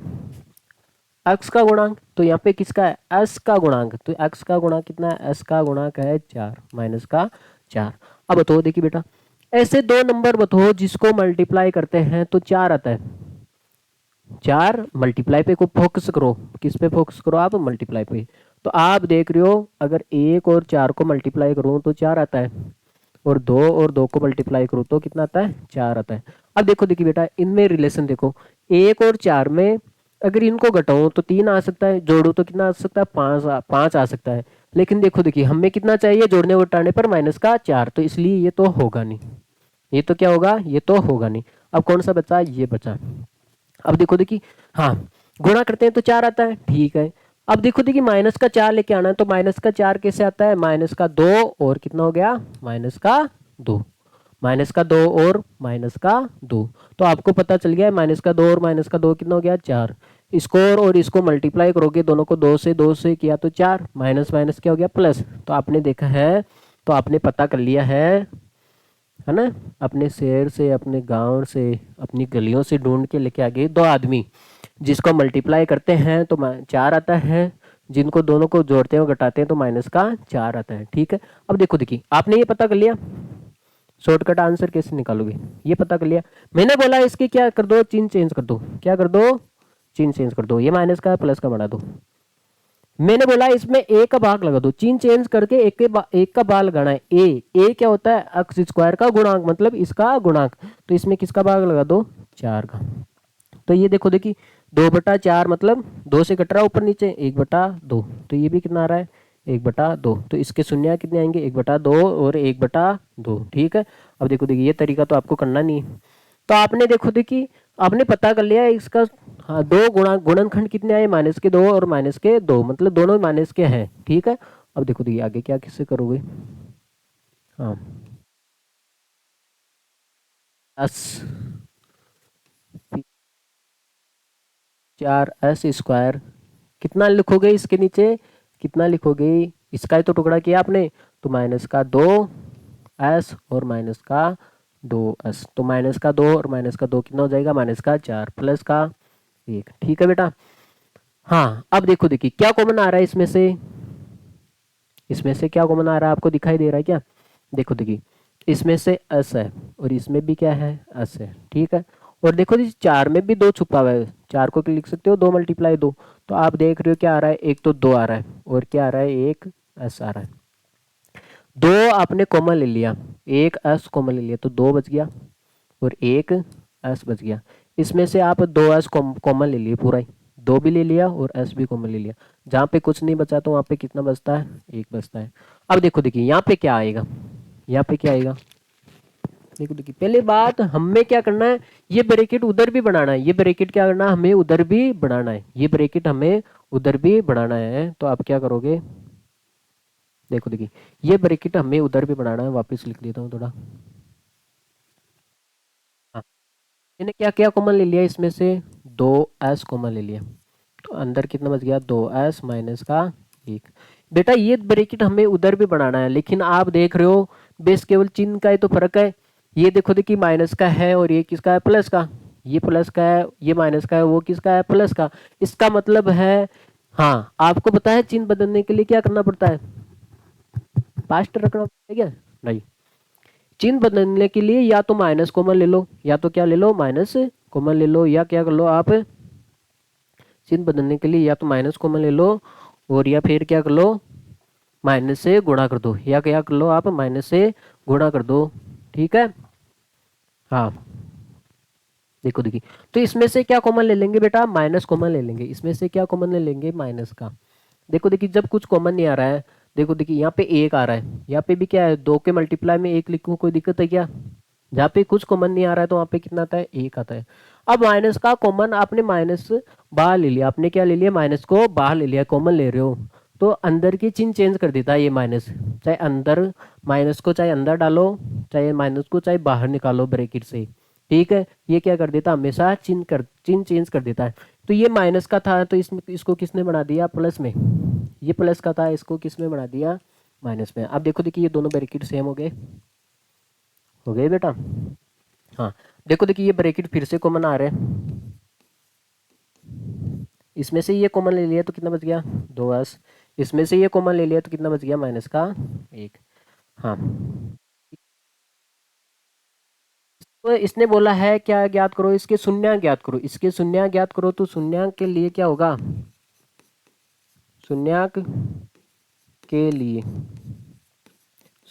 एक्स का गुणांक। तो यहाँ पे किसका है, एस का गुणांक। तो एक्स का गुणांक कितना है, एस का गुणांक है 4 माइनस का 4। अब बताओ देखिए बेटा, ऐसे दो नंबर बताओ जिसको मल्टीप्लाई करते हैं तो 4 आता है। 4 मल्टीप्लाई पे को फोकस करो, किस पे फोकस करो आप, मल्टीप्लाई पे। तो आप देख रहे हो अगर 1 और 4 को मल्टीप्लाई करूँ तो 4 आता है, और 2 और 2 को मल्टीप्लाई करूँ तो कितना आता है, 4 आता है। अब देखो देखिए बेटा इनमें रिलेशन देखो, 1 और 4 में अगर इनको घटाऊं तो 3 आ सकता है, जोड़ू तो कितना आ सकता है, 5 आ सकता है। लेकिन देखो देखिए हमें कितना चाहिए, जोड़ने और घटाने पर माइनस का 4, तो इसलिए ये तो होगा नहीं। ये तो क्या होगा, ये तो होगा नहीं। अब कौन सा बचा, ये बचा। अब देखो देखिए, हाँ गुणा करते हैं तो 4 आता है, ठीक है। अब देखो देखिए माइनस का 4 लेके आना है, तो माइनस का 4 कैसे आता है, माइनस का 2 और कितना हो गया, माइनस का 2। माइनस का 2 और माइनस का 2, तो आपको पता चल गया है माइनस का 2 और माइनस का 2 कितना हो गया, 4। इसको और इसको मल्टीप्लाई करोगे, दोनों को 2 से किया तो 4, माइनस माइनस क्या हो गया, प्लस। तो आपने देखा है, तो आपने पता कर लिया है ना। अपने शहर से, अपने गांव से, अपनी गलियों से ढूंढ के लेके आ गए दो आदमी, जिसको मल्टीप्लाई करते हैं तो 4 आता है, जिनको दोनों को जोड़ते हैं और घटाते हैं तो माइनस का 4 आता है, ठीक है। अब देखो देखिए आपने ये पता कर लिया, शॉर्टकट आंसर कैसे निकालोगे, ये पता कर लिया। मैंने बोला इसके क्या कर दो, चिन्ह चेंज कर दो, क्या कर दो, चिन्ह चेंज कर दो, ये माइनस का प्लस का बढ़ा दो। मैंने बोला इसमें ए का भाग लगा दो, चिन्ह चेंज करके एक का भाग लगाना है। ए क्या होता है, एक्स स्क्वायर का गुणांक मतलब इसका गुणांक। तो इसमें किसका भाग लगा दो, 4 का। तो ये देखो देखिए 2/4 मतलब 2 से कट रहा है ऊपर नीचे, 1/2। तो ये भी कितना आ रहा है, 1/2। तो इसके शून्य कितने आएंगे, 1/2 और 1/2, ठीक है। अब देखो देखिए ये तरीका तो आपको करना नहीं है। तो आपने देखो देखिए आपने पता कर लिया इसका, हाँ दो गुणनखंड कितने आए, -2 और -2 मतलब दोनों माइनस के हैं, ठीक है। अब देखो देखिए आगे क्या किससे करोगे, हाँ 10 4s² कितना लिखोगे इसके नीचे, कितना लिखोगे, इसका ही तो टुकड़ा किया आपने, तो -2s और -2s। तो -2 और -2 कितना हो जाएगा, -4 प्लस का 1, ठीक है बेटा। हाँ अब देखो देखिए क्या कॉमन आ रहा है इसमें से, इसमें से क्या कॉमन आ रहा है आपको दिखाई दे रहा है क्या, देखो देखिए इसमें से s है और इसमें भी क्या है, s है, ठीक है। और देखो जी 4 में भी 2 छुपा हुआ है, 4 को लिख सकते हो 2 × 2। तो आप देख रहे हो क्या आ रहा है, एक तो 2 आ रहा है और क्या आ रहा है, एक s आ रहा है। 2 आपने कॉमन ले लिया, एक s कॉमन ले लिया तो 2 बच गया और एक s बच गया। इसमें से आप 2s कॉमन ले लिए पूरा ही, 2 भी ले लिया और s भी कॉमन ले लिया। जहाँ पे कुछ नहीं बचा तो वहाँ पे कितना बचता है, 1 बचता है। अब देखो देखिए यहाँ पे क्या आएगा, यहाँ पे क्या आएगा, देखो देखिए पहले बात हमें क्या करना है, ये ब्रैकेट उधर भी बनाना है, ये ब्रैकेट क्या करना है, हमें उधर भी बढ़ाना है, ये ब्रैकेट हमें उधर भी बढ़ाना है। तो आप क्या करोगे, देखो देखिए ये ब्रैकेट हमें उधर भी बढ़ाना है, वापस लिख देता हूँ थोड़ा। हाँ मैंने क्या क्या कॉमन ले लिया, इसमें से 2s कॉमन ले लिया, तो अंदर कितना बच गया, 2s माइनस का 1। बेटा ये ब्रैकेट हमें उधर भी बनाना है, लेकिन आप देख रहे हो बेस केवल चिन्ह का ही तो फर्क है। ये देखो देखिए माइनस का है और ये किसका है, प्लस का। ये प्लस का है, ये माइनस का है, वो किसका है, प्लस का। इसका मतलब है, हाँ आपको पता है चिन्ह बदलने के लिए क्या करना पड़ता है, पास्ट रखना पड़ता है क्या, नहीं। चिन्ह बदलने के लिए या तो माइनस कॉमन ले लो, या तो क्या ले लो, माइनस कॉमन ले लो, या क्या कर लो आप, चिन्ह बदलने के लिए या तो माइनस कॉमन ले लो और या फिर क्या कर लो, माइनस से गुणा कर दो, या क्या कर लो आप, माइनस से गुणा कर दो। ठीक है। हाँ देखो देखिए, तो इसमें से क्या कॉमन ले लेंगे बेटा, माइनस कॉमन ले लेंगे। इसमें से क्या कॉमन ले लेंगे, माइनस का। देखो देखिए, जब कुछ कॉमन नहीं आ रहा है, देखो देखिए यहाँ पे एक आ रहा है, यहाँ पे भी क्या है, दो के मल्टीप्लाई में एक लिखूं, कोई दिक्कत है क्या। जहाँ पे कुछ कॉमन नहीं आ रहा है तो वहाँ पे कितना आता है, एक आता है। अब माइनस का कॉमन आपने माइनस बाहर ले लिया, आपने क्या ले लिया, माइनस को बाहर ले लिया, कॉमन ले रहे हो तो अंदर की चिन्ह चेंज कर देता है ये माइनस। चाहे अंदर माइनस को चाहे अंदर डालो, चाहे माइनस को चाहे बाहर निकालो ब्रैकेट से। ठीक है, ये क्या कर देता, हमेशा चिन्ह चेंज कर देता है। तो ये माइनस का था तो इसमें इसको किसने बना दिया प्लस में, ये प्लस का था इसको किसने बना दिया माइनस में। अब देखो देखिए, ये दोनों ब्रैकेट सेम हो गए बेटा। हाँ देखो देखिए, ये ब्रैकेट फिर से कॉमन आ रहे हैं, इसमें से ये कॉमन ले लिया तो कितना बच गया, 2s। इसमें से ये कॉमन ले लिया तो कितना बच गया, माइनस का 1। हाँ, तो इसने बोला है क्या ज्ञात करो, इसके शून्य ज्ञात करो, इसके शून्य ज्ञात करो। तो शून्य के लिए क्या होगा, शून्य के लिए,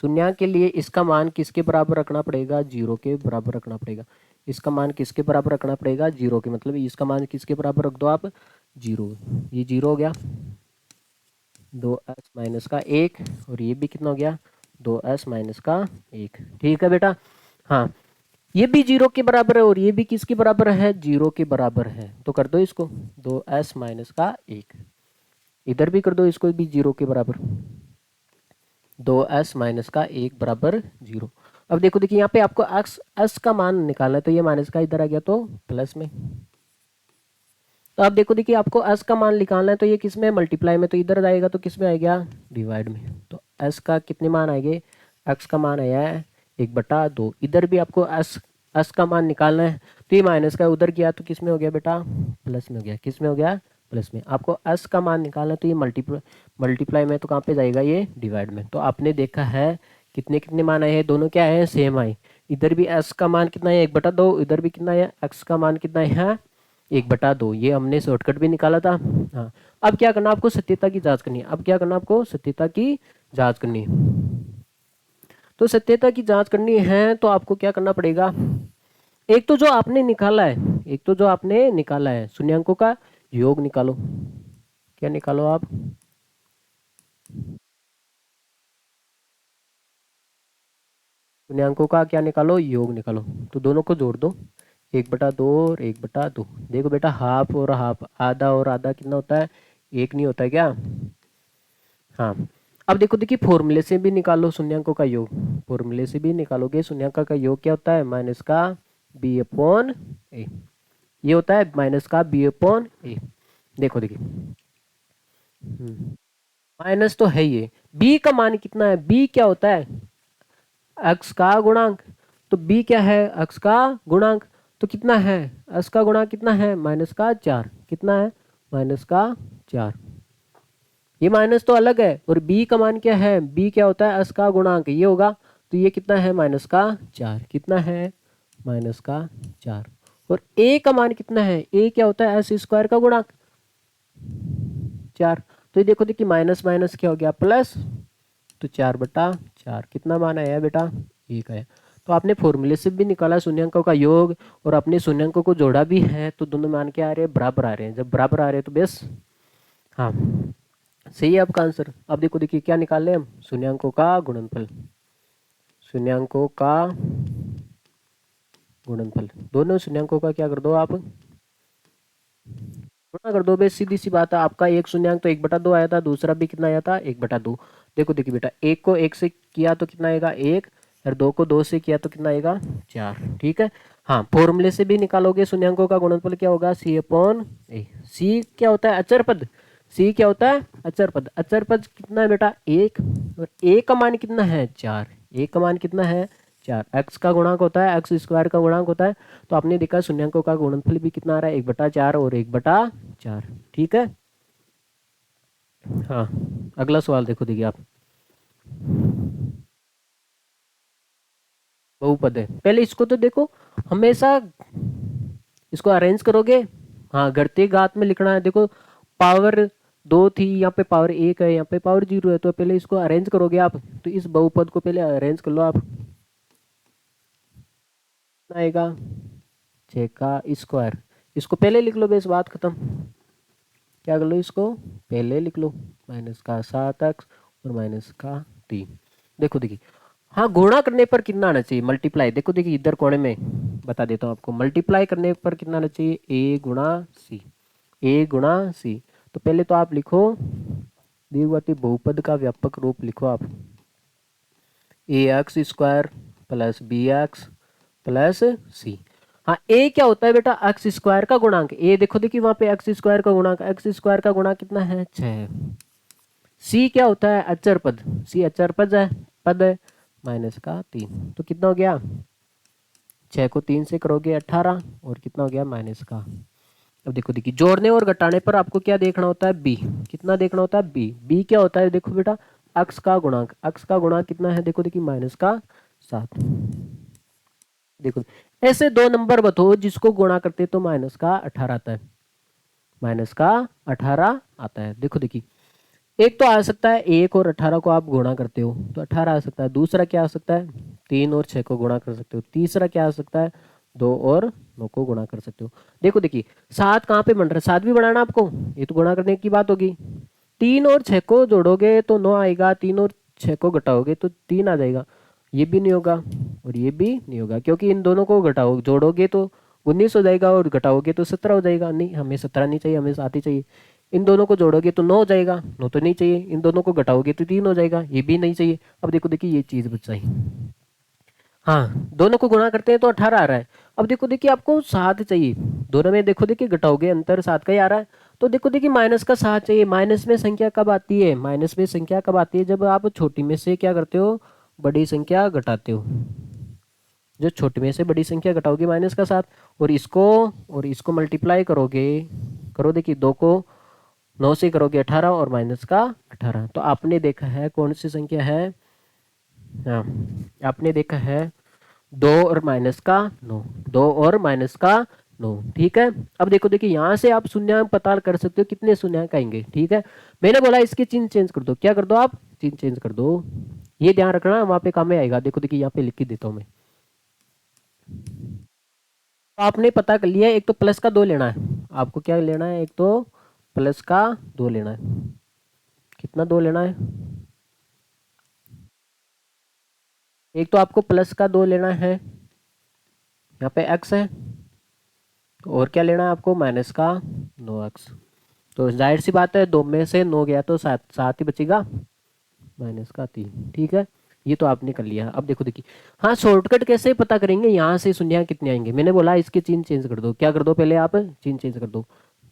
शून्य के लिए इसका मान किसके बराबर रखना पड़ेगा, जीरो के बराबर रखना पड़ेगा। इसका मान किसके बराबर रखना पड़ेगा, जीरो के, मतलब इसका मान किसके बराबर रख दो आप, जीरो। ये जीरो हो गया, 2s माइनस का 1, और ये भी कितना हो गया, 2s माइनस का 1। ठीक है बेटा। हाँ, ये भी जीरो के बराबर है और ये भी किसके बराबर है, जीरो के बराबर है। तो कर दो इसको 2s माइनस का 1, इधर भी कर दो इसको भी जीरो के बराबर, 2s माइनस का 1 बराबर जीरो। अब देखो देखिए, यहाँ पे आपको s का मान निकालना है, तो ये माइनस का इधर आ गया तो प्लस में। तो आप देखो देखिए, आपको s का मान निकालना है तो ये किस में, मल्टीप्लाई में, तो इधर जाएगा तो किस में आएगा, डिवाइड में। तो s का कितने मान आएंगे, x का मान आया है 1/2। इधर भी आपको s का मान निकालना है, तो ये माइनस का उधर गया तो किस में हो गया बेटा, प्लस में हो गया। किस में हो गया, प्लस में। आपको s का मान निकालना है तो ये मल्टीप्लाई में, तो कहाँ पे जाएगा, ये डिवाइड में। तो आपने देखा है कितने कितने मान आए हैं, दोनों क्या है, सेम आए। इधर भी s का मान कितना है, 1/2, इधर भी कितना है, x का मान कितना है, 1/2। ये हमने शॉर्टकट भी निकाला था। हाँ, अब क्या करना आपको, सत्यता की जांच करनी है। अब क्या करना आपको, सत्यता की जांच करनी है। तो सत्यता की जांच करनी है तो आपको क्या करना पड़ेगा, एक तो जो आपने निकाला है, एक तो जो आपने निकाला है शून्यांकों का योग निकालो। क्या निकालो आप, शून्यांकों का क्या निकालो, योग निकालो। तो दोनों को जोड़ दो, 1/2 और 1/2। देखो बेटा, हाफ और हाफ, आधा और आधा कितना होता है, एक नहीं होता है क्या। हाँ, अब देखो देखिए, फॉर्मूले से भी निकालो शून्यांकों का योग, फॉर्मूले से भी निकालोगे शून्यांकों का योग क्या होता है, माइनस का b/a। ये होता है माइनस का b/a। देखो देखिए, माइनस तो है, ये b का मान कितना है, b क्या होता है, x का गुणांक। तो b क्या है, x का गुणांक। तो कितना है, x का गुणांक कितना है, -4। कितना है, -4। ये माइनस तो अलग है, और b का मान क्या है, b क्या होता है, x का गुणांक, ये होगा। तो ये कितना है, -4। कितना है, -4। और a का मान कितना है, a क्या होता है, s स्क्वायर का गुणांक, 4। तो ये देखो देखिए, माइनस माइनस क्या हो गया, प्लस। तो 4/4 कितना मान आया बेटा, 1 आया। तो आपने फॉर्मूले से भी निकाला शून्यांकों का योग, और अपने शून्यांकों को जोड़ा भी है, तो दोनों मान क्या आ रहे हैं, बराबर आ रहे हैं। जब बराबर आ रहे हैं तो बेस, हाँ सही है आपका आंसर। अब देखो देखिए, क्या निकाल ले हम, शून्यांकों का गुणनफल, शून्यांकों का गुणनफल। दोनों शून्यांकों का क्या कर दो आप, गुणा कर दो बेस, सीधी सी बात है। आपका एक शून्यांक तो 1/2 आया था, दूसरा भी कितना आया था, 1/2। देखो देखिए बेटा, एक को एक से किया तो कितना आएगा, 1, और 2 को 2 से किया तो कितना आएगा, 4। ठीक है। हाँ, फॉर्मूले से भी निकालोगे शून्यांकों का गुणनफल, क्या होगा, c/a। c क्या होता है, अचर पद। c क्या होता है, अचर पद। अचर पद कितना है बेटा, 1, और a का मान कितना है, 4। a का मान कितना है, 4। x का गुणांक होता है, x स्क्वायर का गुणांक होता है। तो आपने देखा शून्यांकों का गुणनफल भी कितना आ रहा है, 1/4 और 1/4। ठीक है। हाँ, अगला सवाल देखो, देखिए आप, बहुपद है, पहले इसको तो देखो, हमेशा इसको अरेंज करोगे। हाँ, घटते घात में लिखना है। देखो, पावर दो थी, यहाँ पे पावर एक है, यहाँ पे पावर जीरो है, तो पहले इसको अरेंज करोगे आप, तो इस बहुपद को पहले अरेंज कर लो आप। आएगा 6 का स्क्वायर, इसको पहले लिख लो, बस बात खत्म। क्या कर लो, इसको पहले लिख लो, माइनस का 7x और माइनस का 3। देखो देखिए, हाँ गुणा करने पर कितना आना चाहिए, मल्टीप्लाई, देखो देखिए इधर कोने में बता देता हूँ आपको, मल्टीप्लाई करने पर कितना आना चाहिए, ए गुणा सी, ए गुणा सी। तो पहले तो आप लिखो द्विघाती बहुपद का व्यापक रूप लिखो आप, a x square plus b x plus c. हाँ ए क्या होता है बेटा, एक्स स्क्वायर का गुणांक, ए देखो देखिए वहां पे एक्स स्क्वायर का गुणांक, एक्स स्क्वायर का गुणांक कितना है 6। सी क्या होता है, अचर पद, सी अचर पद है माइनस का 3, तो कितना हो गया, 6 को 3 से करोगे 18, और कितना हो गया माइनस का। अब देखो देखिए जोड़ने और घटाने पर आपको क्या देखना होता है, बी, कितना देखना होता है, बी, बी क्या होता है, देखो बेटा अक्स का गुणांक, अक्स का गुणांक कितना है, देखो देखिए माइनस का 7। देखो ऐसे दो नंबर बताओ जिसको गुणा करते तो माइनस का 18 आता है, माइनस का 18 आता है। देखो देखिए एक तो आ सकता है, एक और 18 को आप गुणा करते हो तो 18 आ सकता है, दूसरा क्या आ सकता है, 3 और 6 को गुणा कर सकते हो, तीसरा क्या आ सकता है, 2 और 9 को गुणा कर सकते हो। देखो देखिए 7 कहाँ पे बन रहा है, 7 भी बनाना आपको, ये तो गुणा करने की बात होगी। 3 और 6 को जोड़ोगे तो 9 आएगा, 3 और 6 को घटाओगे तो 3 आ जाएगा, ये भी नहीं होगा और ये भी नहीं होगा, क्योंकि इन दोनों को घटाओ जोड़ोगे तो 19 हो जाएगा और घटाओगे तो 17 हो जाएगा। नहीं हमें 17 नहीं चाहिए, हमें 7 ही चाहिए। इन दोनों को जोड़ोगे तो 9 हो जाएगा, 9 तो नहीं चाहिए, इन दोनों को घटाओगे तो 3 हो जाएगा, ये भी नहीं चाहिए। अब देखो देखिए ये चीज बच जाए, हाँ दोनों को गुणा करते हैं तो 18 आ रहा है। अब देखो देखिए आपको 7 चाहिए, दोनों में देखो देखिए घटाओगे अंतर 7 का ही आ रहा है, तो देखो देखिए माइनस का 7 चाहिए। माइनस में संख्या कब आती है, माइनस में संख्या कब आती है, जब आप छोटी में से क्या करते हो, बड़ी संख्या घटाते हो, जो छोटी में से बड़ी संख्या घटाओगे माइनस का 7, और इसको मल्टीप्लाई करोगे, करो देखिए 2 को 9 से करोगे 18 और माइनस का 18, तो आपने देखा है कौन सी संख्या है, हाँ आपने देखा है 2 और माइनस का 9, 2 और माइनस का 9, ठीक है। अब देखो देखिए यहाँ से आप शून्यांक पता कर सकते हो कितने शून्यांक आएंगे, ठीक है। मैंने बोला इसके चिन्ह चेंज कर दो, क्या कर दो आप, चिन्ह चेंज कर दो, ये ध्यान रखना वहां पे काम में आएगा। देखो देखिए यहाँ पे लिख के देता हूँ मैं, तो आपने पता कर लिया, एक तो प्लस का 2 लेना है आपको, क्या लेना है, एक तो प्लस का 2 लेना है, कितना 2 लेना है, एक तो आपको प्लस का 2 लेना है, यहाँ पे x है, और क्या लेना है आपको, माइनस का 9x। तो जाहिर सी बात है 2 में से 9 गया तो 7, 7 ही बचेगा, माइनस का 3, ठीक है। ये तो आपने कर लिया। अब देखो देखिए, हाँ शॉर्टकट कैसे पता करेंगे, यहाँ से शून्य कितने आएंगे, मैंने बोला इसके चिन्ह चेंज कर दो, क्या कर दो पहले आप, चिन्ह चेंज कर दो,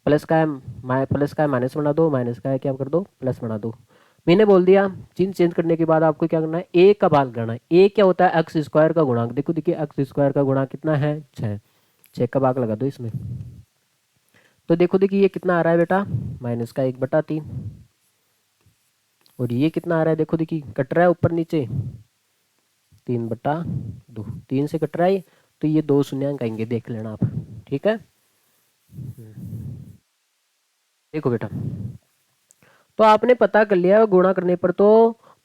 प्लस का है माइनस बना दो, माइनस का है क्या कर दो, प्लस बना दो। मैंने बोल दिया चिन्ह चेंज करने के बाद आपको क्या करना है, ए का भाग करना है, ए क्या होता है, एक्स स्क्वायर का गुणांक। देखो देखिए एक्स स्क्वायर का गुणांक कितना है 6, 6 का भाग लगा दो इसमें, तो देखो देखिए ये कितना आ रहा है बेटा, माइनस का 1/3, और ये कितना आ रहा है, देखो देखिए कट रहा है ऊपर नीचे, 3/2, 3 से कट रहा है, तो ये 2 शून्यांक आएंगे, देख लेना आप, ठीक है। देखो बेटा, तो आपने पता कर लिया गुणा करने पर तो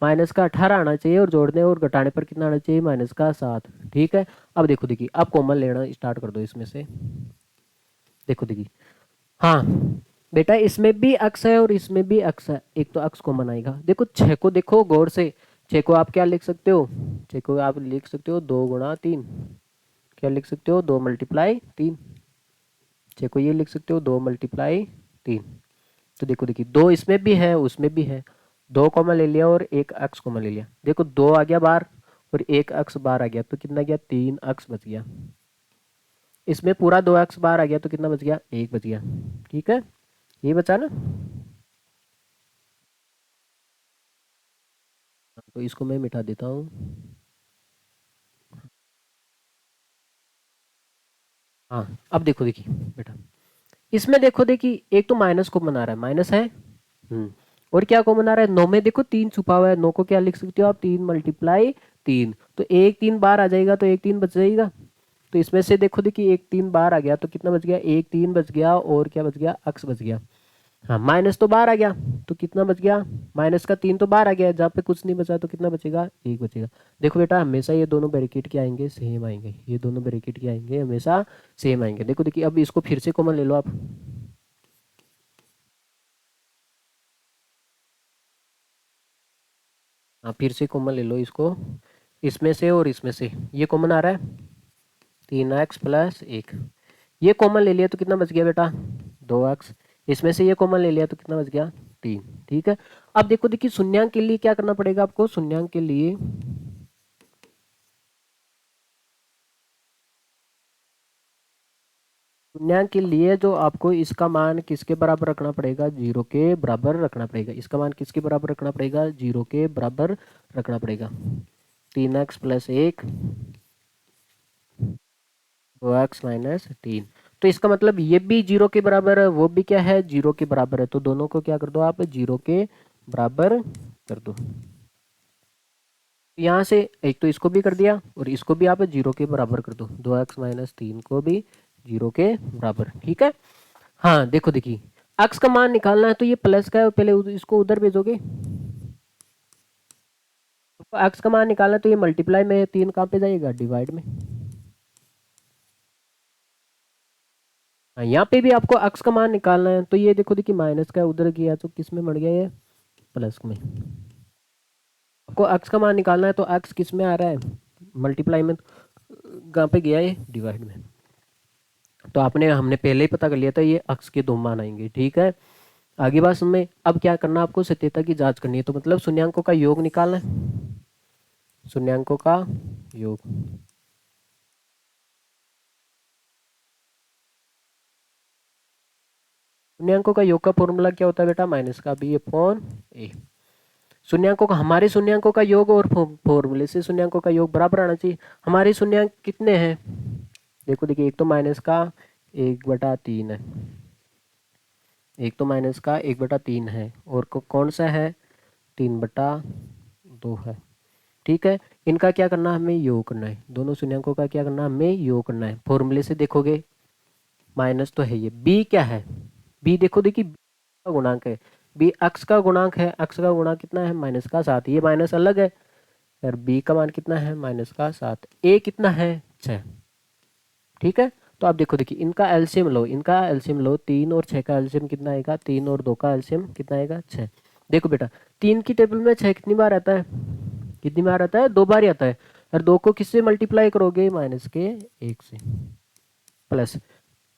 माइनस का 18 आना चाहिए, और जोड़ने और घटाने पर कितना आना चाहिए, माइनस का 7, ठीक है। अब देखो देखिए आप कॉमन लेना स्टार्ट कर दो इसमें से, देखो देखिए, हाँ बेटा इसमें भी अक्स है और इसमें भी अक्स है, एक तो अक्स कॉमन आएगा। देखो 6 को देखो गौर से, 6 को आप क्या लिख सकते हो, 6 को आप लिख सकते हो 2 × 3, क्या लिख सकते हो 2 × 3, 6 को ये लिख सकते हो 2 × 3। तो देखो देखिए 2 इसमें भी है उसमें भी है, 2 कॉमन ले लिया और एक अक्स कॉमन ले लिया, देखो 2 आ गया बाहर और एक अक्स बाहर आ गया, तो कितना गया 3 अक्स बच गया, इसमें पूरा 2 अक्स बाहर आ गया तो कितना बच गया, 1 बच गया, ठीक है। ये बचा ना, तो इसको मैं मिटा देता हूँ। हाँ अब देखो देखिए बेटा, इसमें देखो देखिए एक तो माइनस को बना रहा है, माइनस है, और क्या को बना रहा है, 9 में देखो 3 छुपा हुआ है, 9 को क्या लिख सकते हो आप, 3 × 3, तो एक 3 बार आ जाएगा तो एक 3 बच जाएगा, तो इसमें से देखो देखिए एक 3 बार आ गया तो कितना बच गया, एक 3 बच गया और क्या बच गया, अक्स बच गया। हाँ माइनस तो बाहर आ गया, तो कितना बच गया, -3 तो बाहर आ गया, जहाँ पे कुछ नहीं बचा तो कितना बचेगा, 1 बचेगा। देखो बेटा हमेशा ये दोनों ब्रैकेट क्या आएंगे, सेम आएंगे, ये दोनों ब्रैकेट क्या आएंगे, हमेशा सेम आएंगे। देखो देखिए अब इसको फिर से कॉमन ले लो आप। हाँ फिर से कॉमन ले लो इसको, इसमें से और इसमें से, ये कॉमन आ रहा है 3x+1, ये कॉमन ले लिया तो कितना बच गया बेटा, 2x। इसमें से ये कॉमन ले लिया तो कितना बच गया, 3। ठीक है। अब देखो देखिए शून्यांक के लिए क्या करना पड़ेगा आपको, शून्यांक के लिए शून्यांक के लिए जो आपको इसका मान किसके बराबर रखना पड़ेगा, 0 के बराबर रखना पड़ेगा। इसका मान किसके बराबर रखना पड़ेगा, 0 के बराबर रखना पड़ेगा। 3x+1, 2x-3। तो इसका मतलब ये भी 0 के बराबर है, वो भी क्या है, 0 के बराबर है। तो दोनों को क्या कर दो आप, 0 के बराबर कर दो। यहाँ से एक तो इसको भी कर दिया और इसको भी आप 0 के बराबर कर दो, 2x-3 को भी 0 के बराबर। ठीक है। हाँ देखो देखिए x का मान निकालना है तो ये प्लस का है, पहले इसको उधर भेजोगे, तो x का मान निकालना है तो ये मल्टीप्लाई में, 3 कहाँ पे जाएगा, डिवाइड में। हाँ यहाँ पे भी आपको x का मान निकालना है, तो ये देखो देखिए माइनस का उधर गया तो किस में बढ़ गया, ये प्लस में। आपको x का मान निकालना है तो x किस में आ रहा है, मल्टीप्लाई में, कहाँ पे गया, ये डिवाइड में। तो आपने हमने पहले ही पता कर लिया था ये x के 2 मान आएंगे। ठीक है। आगे बात में अब क्या करना, आपको सत्यता की जांच करनी है, तो मतलब शून्यांकों का योग निकालना है, शून्यांकों का योग। शून्यांकों का योग का फॉर्मूला क्या होता है बेटा, -b/a। शून्यांकों का, हमारे शून्यांकों का योग और फॉर्मूले से शून्यांकों का योग बराबर आना चाहिए। हमारे शून्यांक कितने हैं, देखो देखिए, एक तो माइनस का 1/3 है, एक तो माइनस का 1/3 है, और कौन सा है, 3/2 है। ठीक है। इनका क्या करना है, हमें योग करना है, दोनों शून्यांकों का क्या करना है, हमें योग करना है। फॉर्मूले से देखोगे माइनस तो है, ये b क्या है, b देखो देखिए b का गुणांक है, b x का गुणांक है, x का गुणांक कितना है, -7। ये माइनस अलग है, और b का मान कितना है, -7। a कितना है, 6। ठीक है। तो आप देखो देखिए इनका एलसीएम लो, इनका एलसीएम लो, 3 और 6 का एलसीएम कितना आएगा, 3 और 2 का एलसीएम कितना आएगा, 6। देखो बेटा 3 की टेबल में 6 कितनी बार आता है, कितनी बार आता है, 2 बार ही आता है। और 2 को किससे मल्टीप्लाई करोगे, -1 से, प्लस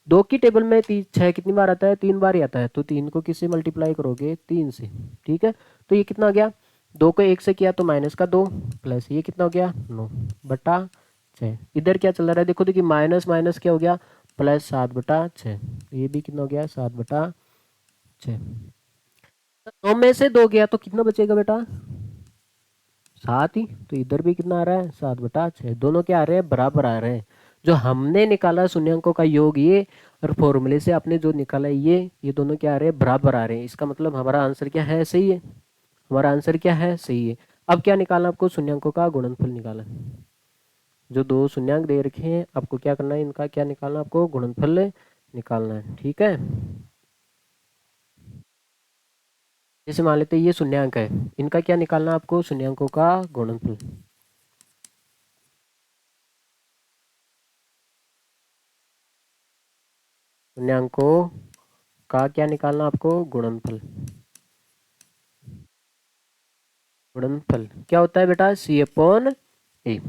2 की टेबल में 6 कितनी बार आता है, 3 बार ही आता है, तो 3 को किससे मल्टीप्लाई करोगे, 3 से। ठीक है। तो ये कितना हो गया, 2 को 1 से किया तो -2, प्लस ये कितना हो गया, 9/6। इधर क्या चल रहा है, देखो देखिए माइनस माइनस क्या हो गया, +7/6। ये भी कितना हो गया, 7/6। 9 में से 2 गया तो कितना बचेगा बेटा, 7 ही। तो इधर भी कितना आ रहा है, 7/6। दोनों क्या आ रहे हैं, बराबर आ रहे हैं। जो हमने निकाला शून्यांकों का योग ये, और फॉर्मूले से आपने जो निकाला ये दोनों क्या आ रहे हैं, बराबर आ रहे हैं। इसका मतलब हमारा आंसर क्या है, सही है, हमारा आंसर क्या है, सही है। अब क्या निकालना आपको, शून्यांकों का गुणनफल निकालना है। जो दो शून्यांक दे रखे हैं आपको क्या करना है, इनका क्या निकालना, आपको गुणनफल निकालना है। ठीक है। जैसे मान लेते हैं ये शून्यांक है, इनका क्या निकालना आपको, शून्यांकों का गुणनफल। शून्यांकों का क्या निकालना आपको, गुणनफल। गुणनफल क्या होता है बेटा, C/A।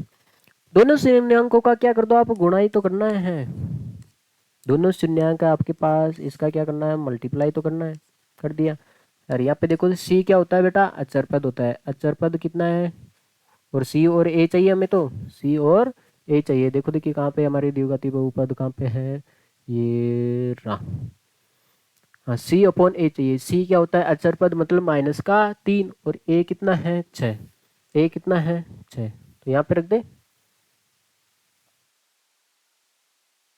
दोनों शून्यांकों का क्या कर दो आप, गुणा ही तो करना है। दोनों शून्यांक है आपके पास, इसका क्या करना है, मल्टीप्लाई तो करना है, कर दिया। और यहाँ पे देखो सी क्या होता है बेटा, अचर पद होता है। अचर पद कितना है, और सी और ए चाहिए हमें, तो सी और ए चाहिए। देखो देखिए कहाँ पे हमारी द्विघाती बहुपद कहाँ पे है, ये रहा। हाँ C/A चाहिए। सी क्या होता है, अचर पद मतलब -3, और ए कितना है, 6। ए कितना है, 6, तो यहाँ पे रख दे।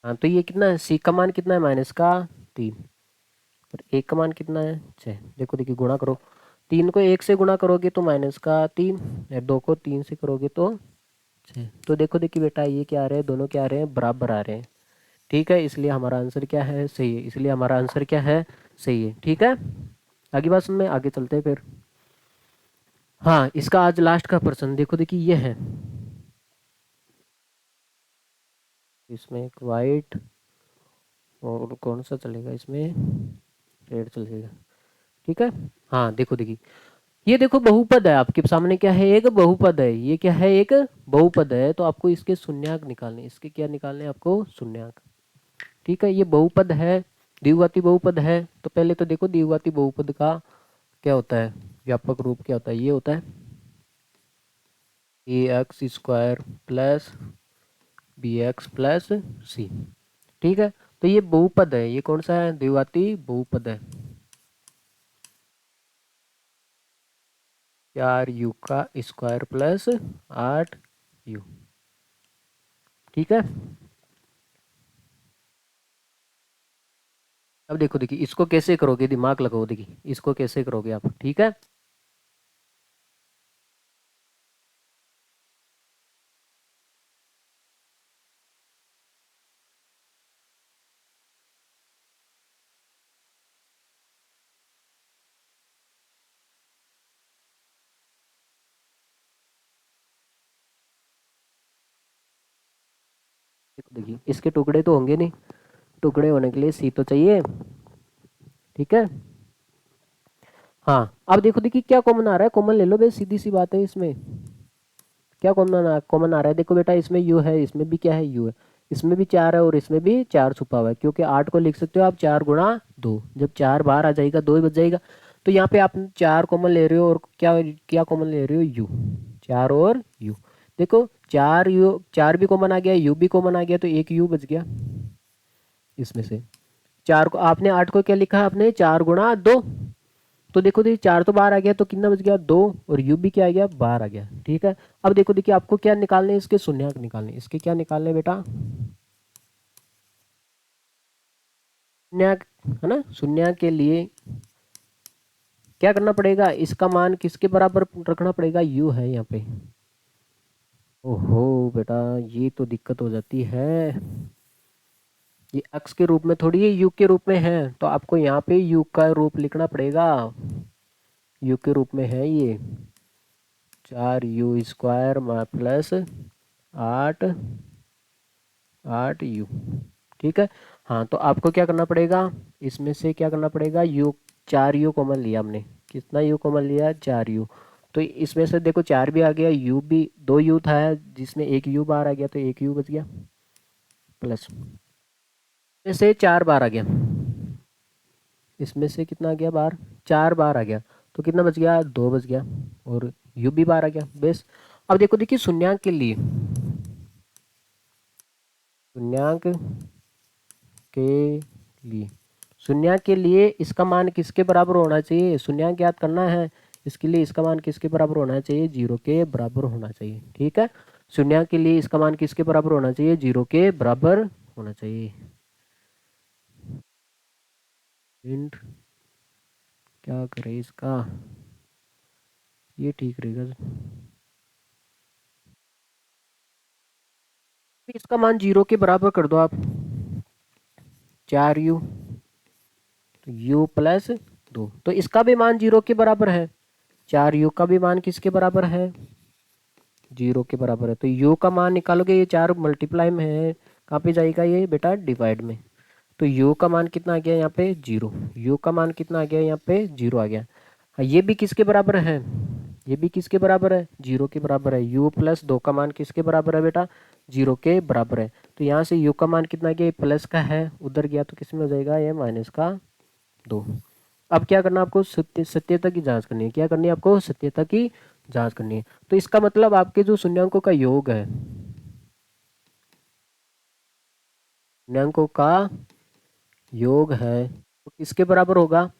हाँ तो ये कितना है, सी का मान कितना है, -3, और ए का मान कितना है, 6। देखो देखिए गुणा करो, 3 को 1 से गुणा करोगे तो -3, और 2 को 3 से करोगे तो 6। तो देखो देखिए बेटा ये क्या आ रहे हैं, दोनों क्या आ रहे हैं, बराबर आ रहे हैं। ठीक है। इसलिए हमारा आंसर क्या है, सही है। इसलिए हमारा आंसर क्या है, सही है। ठीक है, आगे बात सुन में आगे चलते हैं फिर। हाँ, इसका आज लास्ट का प्रश्न देखो, देखिए ये है, इसमें एक वाइट और कौन सा चलेगा इसमें, रेड चलेगा। ठीक है। हाँ देखो, देखिए ये देखो बहुपद है आपके सामने, क्या है, एक बहुपद है, ये क्या है, एक बहुपद है, तो आपको इसके शून्यक निकालने, इसके क्या निकालने आपको, शून्यक। ठीक है, ये बहुपद है, द्विघाती बहुपद है, तो पहले तो देखो द्विघाती बहुपद का क्या होता है, व्यापक रूप क्या होता है, ये होता है a x square plus b x plus c. ठीक है, तो ये बहुपद है, ये कौन सा है, द्विघाती बहुपद है, 4u का स्क्वायर प्लस 8u। ठीक है, अब देखो, देखिए इसको कैसे करोगे, दिमाग लगाओ, देखिए इसको कैसे करोगे आप। ठीक है, देखो देखिए इसके टुकड़े तो होंगे नहीं, टुकड़े होने के लिए सी तो चाहिए। ठीक है, हाँ अब देखो, देखिए क्या कॉमन आ रहा है, कॉमन ले लो भाई, सीधी सी बात है, इसमें क्या कॉमन आ रहा है, देखो बेटा इसमें यू है, इसमें भी क्या है, यू है, इसमें भी 4 है और इसमें भी 4 छुपा हुआ है, क्योंकि 8 को लिख सकते हो आप 4 गुणा 2, जब 4 बाहर आ जाएगा 2 ही बच जाएगा। तो यहाँ पे आप 4 कॉमन ले रहे हो और क्या क्या कॉमन ले रहे हो, यू, 4 और यू। देखो 4 यू, 4 भी कॉमन आ गया, यू भी कॉमन आ गया, तो एक यू बच गया इसमें से। 4 को आपने, 8 को क्या लिखा आपने, 4 गुणा 2, तो देखो, देखिए 4 तो बाहर आ गया, तो कितना बच गया, 2, और यू भी क्या आ गया, बाहर आ गया। ठीक है, अब देखो, देखिए आपको क्या निकालने, इसके शून्यक निकालने, इसके क्या निकालने बेटा, शून्यक, है ना, शून्यक के लिए क्या करना पड़ेगा, इसका मान किसके बराबर रखना पड़ेगा, यू है यहाँ पे। ओहो बेटा, ये तो दिक्कत हो जाती है, ये एक्स के रूप में थोड़ी है, यू के रूप में है, तो आपको यहाँ पे यू का रूप लिखना पड़ेगा, यू के रूप में है ये, 4u² प्लस 8 8u। ठीक है, हाँ तो आपको क्या करना पड़ेगा, इसमें से क्या करना पड़ेगा, यू, 4u कॉमन लिया हमने, कितना यू कॉमन लिया, 4u, तो इसमें से देखो 4 भी आ गया, यू भी, 2u था जिसमें एक यू बाहर आ गया, तो एक यू बच गया, प्लस इसमें से 4 बार आ गया, इसमें से कितना आ गया बार, 4 बार आ गया, तो कितना बच गया, 2 बच गया, और यू भी बाहर आ गया, बेस। अब देखो, देखिए शून्यंक के लिए, शून्यंक के लिए, शून्यंक के लिए इसका मान किसके बराबर होना चाहिए, शून्यंक याद करना है, इसके लिए इसका मान किसके बराबर होना चाहिए, 0 के बराबर होना चाहिए। ठीक है, शून्यंक के लिए इसका मान किसके बराबर होना चाहिए, 0 के बराबर होना चाहिए। इंट क्या करें इसका, ये ठीक रहेगा, इसका मान 0 के बराबर कर दो आप, 4u, तो u प्लस 2, तो इसका भी मान 0 के बराबर है, 4u का भी मान किसके बराबर है, 0 के बराबर है, तो u का मान निकालोगे, ये 4 मल्टीप्लाई में है, कहाँ पे जाएगा ये बेटा, डिवाइड में, तो u का मान कितना आ गया यहाँ पे, 0, u का मान कितना आ गया यहाँ पे, 0 आ गया। हाँ, ये भी किसके बराबर है, ये भी किसके बराबर है, 0 के बराबर है, u प्लस 2 का मान किसके बराबर है बेटा, 0 के बराबर है, तो यहाँ से u का मान कितना गया, प्लस का है, उधर गया तो किस में हो जाएगा, ये माइनस का 2। अब क्या करना आपको, सत्यता की जांच करनी है, क्या करनी है आपको, सत्यता की जांच करनी है, तो इसका मतलब आपके जो शून्यंकों का योग है, शून्यंकों का योग है, तो किसके बराबर होगा,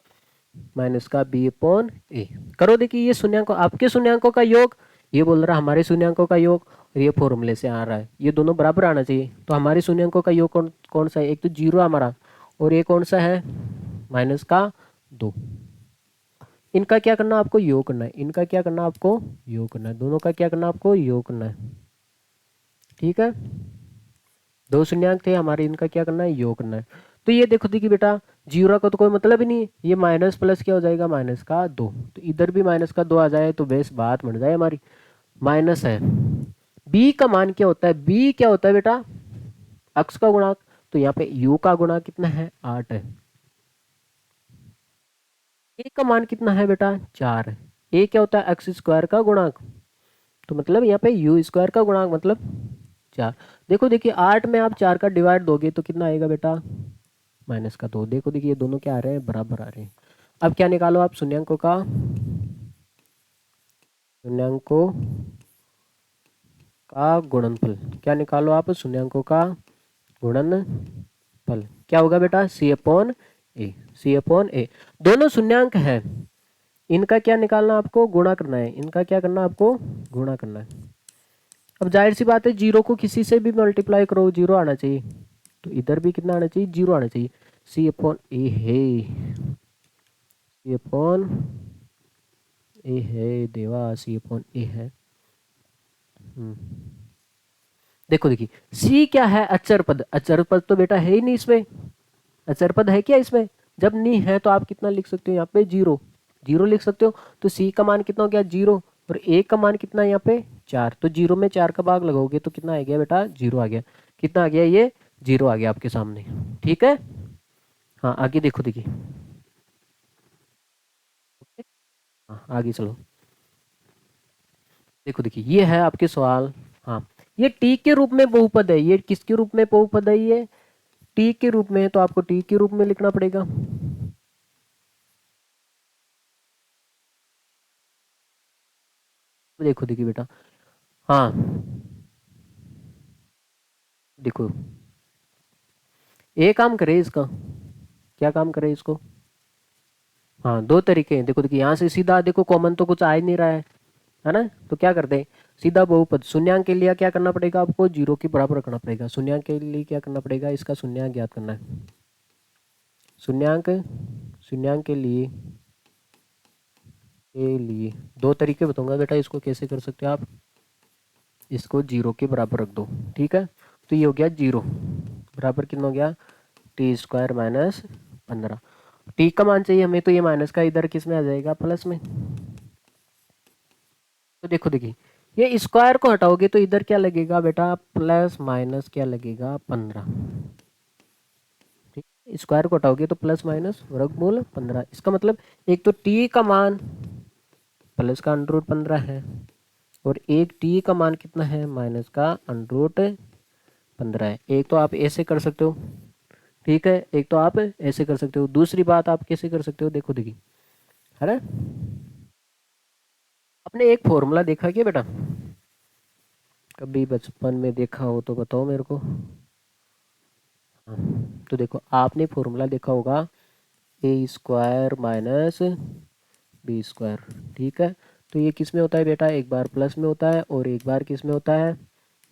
माइनस का b/a। करो, देखिए ये शून्यंकों, आपके शून्यंकों का योग, ये बोल रहा है हमारे शून्यंकों का योग, और ये फॉर्मूले से आ रहा है, ये दोनों बराबर आना चाहिए, तो हमारे शून्यंकों का योग कौन कौन सा है, एक तो 0 हमारा, और ये कौन सा है, -2। इनका क्या करना आपको, योग करना है, इनका क्या करना आपको, योग करना है, दोनों का क्या करना आपको, योग करना है। ठीक है, दो शून्यंक थे हमारे, इनका क्या करना है, योग करना है। तो ये देखो देखिए बेटा, जीरो का तो कोई मतलब ही नहीं है, ये माइनस प्लस क्या हो जाएगा, माइनस का 2, तो इधर भी माइनस का 2 आ जाए तो बेस बात बन जाए हमारी। माइनस है। बी का मान क्या होता है, बी क्या होता है बेटा, अक्स का गुणांक। तो यहाँ पे यू का गुणांक कितना है, 8 है। ए का मान कितना है बेटा, 4 है। ए क्या होता है, एक्स स्क्वायर का गुणांक। तो मतलब यहाँ पे यू स्क्वायर का गुणांक मतलब 4। देखो देखिए 8 में आप 4 का डिवाइड दोगे तो कितना आएगा बेटा, माइनस का 2। देखो देखिए ये दोनों क्या आ रहे हैं, बराबर आ रहे हैं। अब क्या निकालो आप, शून्यंकों का, शून्यंकों का गुणनफल। क्या निकालो आप, शून्यंकों का गुणनफल। क्या होगा बेटा, सी अपॉन ए, सी अपॉन ए। दोनों शून्यंक है, इनका क्या निकालना आपको, गुणा करना है। इनका क्या करना आपको, गुणा करना है। अब जाहिर सी बात है, जीरो को किसी से भी मल्टीप्लाई करो जीरो आना चाहिए, तो इधर भी कितना आना चाहिए, जीरो आना चाहिए। सी अपॉन ए है, सी अपॉन ए है देवा, सी अपॉन ए है। देखो देखिए सी क्या है, अचर पद। अचर पद तो बेटा है ही नहीं इसमें, अचर पद है क्या इसमें, जब नहीं है तो आप कितना लिख सकते हो, यहाँ पे जीरो, जीरो लिख सकते हो। तो सी का मान कितना हो गया, जीरो, और ए का मान कितना है यहाँ पे 4। तो जीरो में 4 का भाग लगाओगे तो कितना आ गया बेटा, जीरो आ गया। कितना आ गया, ये जीरो आ गया आपके सामने। ठीक है, हाँ आगे देखो देखिए। हाँ आगे चलो, देखो देखिए ये है आपके सवाल। हाँ, ये टी के रूप में बहुपद है, ये किसके रूप में बहुपद है, ये टी के रूप में है, तो आपको टी के रूप में लिखना पड़ेगा। देखो देखिए बेटा, हाँ देखो, ये काम करे इसका, क्या काम करे इसको। हाँ दो तरीके हैं, देखो देखिए यहाँ से सीधा देखो, कॉमन तो कुछ आ ही नहीं रहा है ना, तो क्या करते हैं, सीधा बहुपद। शून्यांक के लिए क्या करना पड़ेगा आपको, जीरो के बराबर रखना पड़ेगा। शून्यांक के लिए क्या करना पड़ेगा, इसका शून्यांक ज्ञात करना है। शून्यांक, शून्यांक के लिए दो तरीके बताऊंगा बेटा, इसको कैसे कर सकते हो आप। इसको जीरो के बराबर रख दो, ठीक है। तो ये हो गया जीरो बराबर कितना हो गया, टी स्क्वायर माइनस 15। टी का मान चाहिए हमें, तो ये माइनस का इधर किस में आ जाएगा, प्लस में। तो देखो देखिए, ये स्क्वायर को हटाओगे तो इधर क्या लगेगा बेटा, प्लस माइनस क्या लगेगा, 15। ठीक, स्क्वायर को हटाओगे तो प्लस माइनस वर्गमूल 15। इसका मतलब एक तो टी का मान प्लस का अंडर रूट 15 है, और एक टी का मान कितना है, माइनस का अंडर रूट 15 है। एक तो आप ऐसे कर सकते हो, ठीक है, एक तो आप ऐसे कर सकते हो। दूसरी बात आप कैसे कर सकते हो, देखो देखिए, है ना, आपने एक फॉर्मूला देखा क्या बेटा, कभी बचपन में देखा हो तो बताओ मेरे को। हाँ, तो देखो आपने फॉर्मूला देखा होगा, ए स्क्वायर माइनस बी स्क्वायर, ठीक है। तो ये किस में होता है बेटा, एक बार प्लस में होता है और एक बार किस में होता है,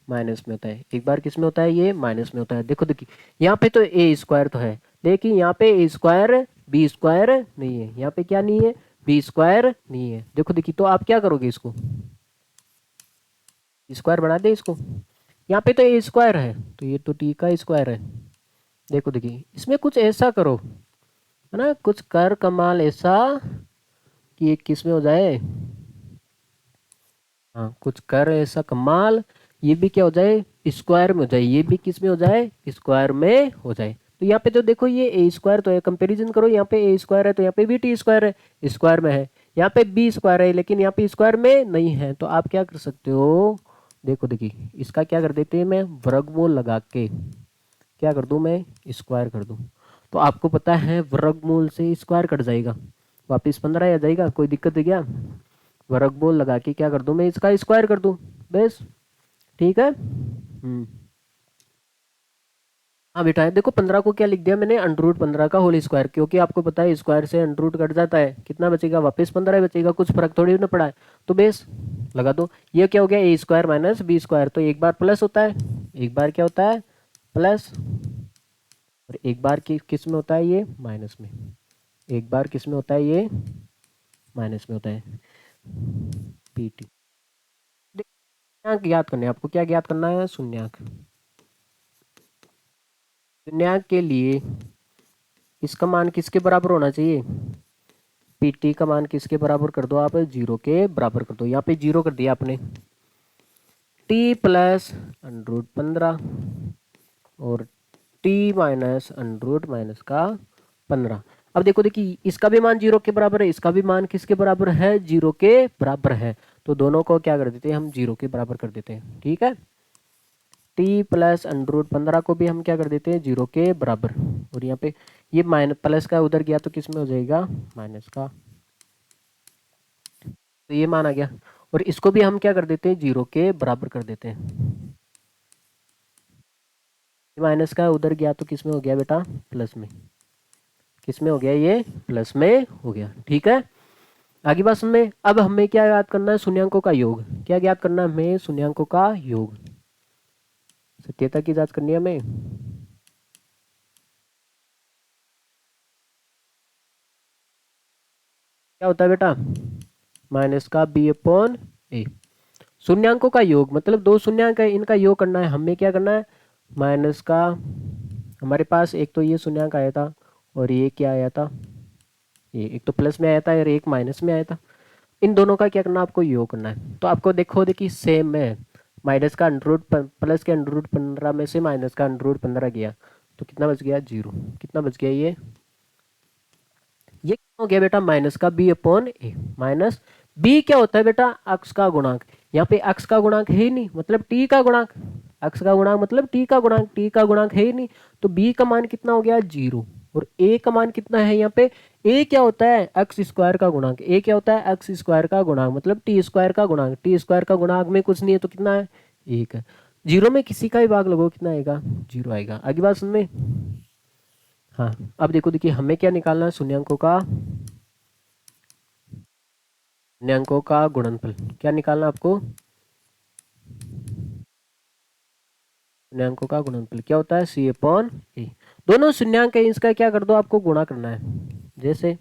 माइनस में होता है। एक बार किस में होता है, ये माइनस में होता है। देखो देखिए यहाँ पे तो ए स्क्वायर तो है, लेकिन यहाँ पे ए स्क्वायर बी स्क्वायर नहीं है, यहाँ पे क्या नहीं है, बी स्क्वायर नहीं है। देखो देखिए, तो आप क्या करोगे, इसको स्क्वायर बना दे इसको। यहाँ पे तो ए स्क्वायर है, तो ये तो टी का स्क्वायर है। देखो देखिए, इसमें कुछ ऐसा करो, है ना, कुछ कर कमाल ऐसा कि ये किस में हो जाए, हाँ कुछ कर ऐसा कमाल, ये भी क्या हो जाए, स्क्वायर में हो जाए, ये भी किस में हो जाए, स्क्वायर में हो जाए। तो यहाँ पे तो देखो ये ए स्क्वायर तो है, कंपैरिजन करो, यहाँ पे ए स्क्वायर है तो यहाँ पे भी टी स्क्वायर है, स्क्वायर में है। यहाँ पे बी स्क्वायर है लेकिन यहाँ पे स्क्वायर में नहीं है, तो आप क्या कर सकते हो, देखो देखिए इसका क्या कर देते हैं, मैं वर्गमूल लगा के क्या कर दूं, मैं स्क्वायर कर दूं। तो आपको पता है वर्गमूल से स्क्वायर कट जाएगा, वापिस 15 आ जाएगा, कोई दिक्कत है क्या। वर्गमूल लगा के क्या कर दूं, मैं इसका स्क्वायर कर दूं, बस। ठीक है, हाँ बेटा है, देखो 15 को क्या लिख दिया मैंने, अंडर रूट 15 का होल स्क्वायर, क्योंकि आपको पता है स्क्वायर से अंडर रूट कट जाता है, कितना बचेगा, वापस 15 बचेगा, कुछ फर्क थोड़ी ना पड़ा है। तो बेस लगा दो। ये क्या हो गया, ए स्क्वायर माइनस बी स्क्वायर, तो एक बार प्लस होता है, एक बार क्या होता है, प्लस, और एक बार किस में होता है, ये माइनस में। एक बार किस में होता है, ये माइनस में होता है, पीटी। शून्यंक ज्ञात करने आपको क्या ज्ञात करना है, शून्यंक। शून्यंक के लिए इसका मान किसके बराबर होना चाहिए, पी टी का मान किसके बराबर कर दो आप, 0 के बराबर कर दो। यहाँ पे 0 कर दिया आपने, टी प्लस अंडर 15 और टी माइनस अंडर माइनस का 15। अब देखो देखिए इसका भी मान 0 के बराबर है, इसका भी मान किसके बराबर है, 0 के बराबर है। तो दोनों को क्या कर देते हैं हम, 0 के बराबर कर देते हैं। ठीक है, टी प्लस अंडर रूट 15 को भी हम क्या कर देते हैं, 0 के बराबर। और यहाँ पे ये माइनस प्लस का उधर गया तो किस में हो जाएगा, माइनस का। तो ये मान आ गया। और इसको भी हम क्या कर देते हैं, 0 के बराबर कर देते हैं। माइनस का उधर गया तो किस में हो गया बेटा, प्लस में। किस में हो गया, ये प्लस में हो गया। ठीक है, आगे बात सुन में। अब हमें क्या याद करना है, शून्यांकों का योग। क्या याद करना है हमें, शून्यांकों का योग। सत्यता की जांच करनी है हमें। क्या होता है बेटा, माइनस का बी अपॉन ए। शून्यांकों का योग मतलब दो शून्यांक है, इनका योग करना है हमें। क्या करना है, माइनस का, हमारे पास एक तो ये शून्यांक आया था और ये क्या आया था, ये एक तो प्लस में आया था और एक माइनस में आया था। इन दोनों का क्या करना है, आपको योग करना है। तो आपको देखो देखिए सेम है, माइनस का अंडर रूट प्लस के अंडर रूट 15 में से माइनस का अंडर रूट 15 गया तो कितना बच गया, 0। कितना बच गया, ये क्या हो गया बेटा, माइनस का बी अपॉन ए। माइनस बी क्या होता है बेटा, अक्ष का गुणांक। यहाँ पे अक्ष का गुणांक है ही नहीं, मतलब टी का गुणांक। अक्ष का गुणांक मतलब टी का गुणांक, टी का गुणांक है ही नहीं। तो बी का मान कितना हो गया, 0। और ए का मान कितना है यहाँ पे, ए क्या होता है, एक्स स्क्वायर का गुणांक। ए क्या होता है, एक्स स्क्वायर का गुणांक मतलब टी स्क्वायर का गुणांक। टी स्क्वायर का गुणांक में कुछ नहीं है तो कितना है, 1 है। 0 में किसी का भी भाग लगो कितना आएगा, 0 आएगा। आगे बात सुन में। हाँ, अब देखो देखिए हमें क्या निकालना है, शून्यांकों का, शून्यांकों का गुणनफल। क्या निकालना आपको, शून्यांकों का गुणनफल क्या होता है, सी अपॉन ए। दोनों शून्यांक है, इसका क्या कर दो, आपको गुणा करना है। जैसे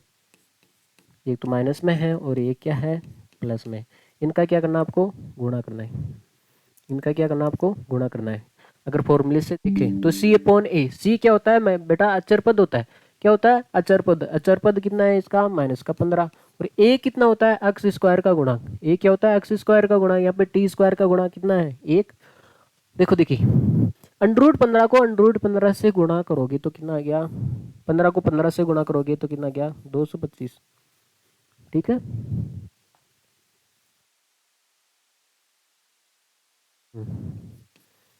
एक तो माइनस में है और एक क्या है, प्लस में। इनका क्या करना आपको, गुणा करना है। इनका क्या करना आपको, गुणा करना है। अगर फॉर्मूले से देखें तो सी अपॉन ए, सी क्या होता है, मैं बेटा अचर पद होता है। क्या होता है, अचर पद। अचर पद कितना है इसका, माइनस का 15। और ए कितना होता है, एक्स स्क्वायर का गुणा। ए क्या होता है, एक्स स्क्वायर का गुणा। यहाँ पे टी स्क्वायर का गुणा कितना है, 1। देखो देखिए अंडर रूट 15 को अंडर रूट 15 से गुणा करोगे तो कितना आ गया, 15 को 15 से गुणा करोगे तो कितना गया, 225। ठीक है,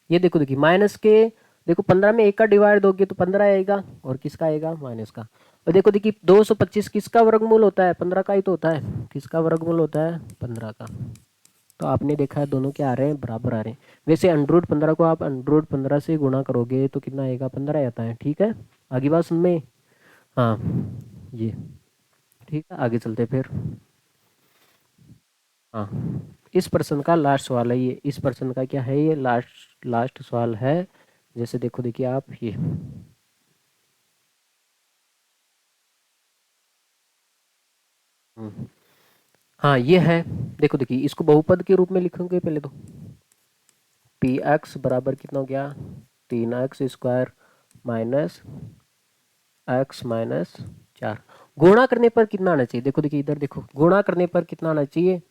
ये देखो देखिए माइनस के, देखो 15 में 1 का डिवाइड दोगे तो 15 आएगा और किसका आएगा, माइनस का। और देखो देखिए 225 किसका वर्गमूल होता है, 15 का ही तो होता है। किसका वर्गमूल होता है, 15 का। तो आपने देखा है दोनों क्या आ रहे हैं, बराबर आ रहे हैं। वैसे अंडर रूट 15 को आप अंडर रूट 15 से गुणा करोगे तो कितना आएगा, 15 आता है। ठीक है, आगे बात सुन में। हाँ ये ठीक है, आगे चलते फिर। हाँ, इस प्रश्न का लास्ट सवाल है ये। इस प्रश्न का क्या है, ये लास्ट लास्ट सवाल है। जैसे देखो देखिए आप ये, हाँ ये है। देखो देखिए इसको बहुपद के रूप में लिखेंगे पहले तो। पी एक्स बराबर कितना हो गया, 3x² माइनस एक्स माइनस 4। गुणा करने पर कितना आना चाहिए, देखो देखिए इधर देखो, गुणा करने पर कितना आना चाहिए,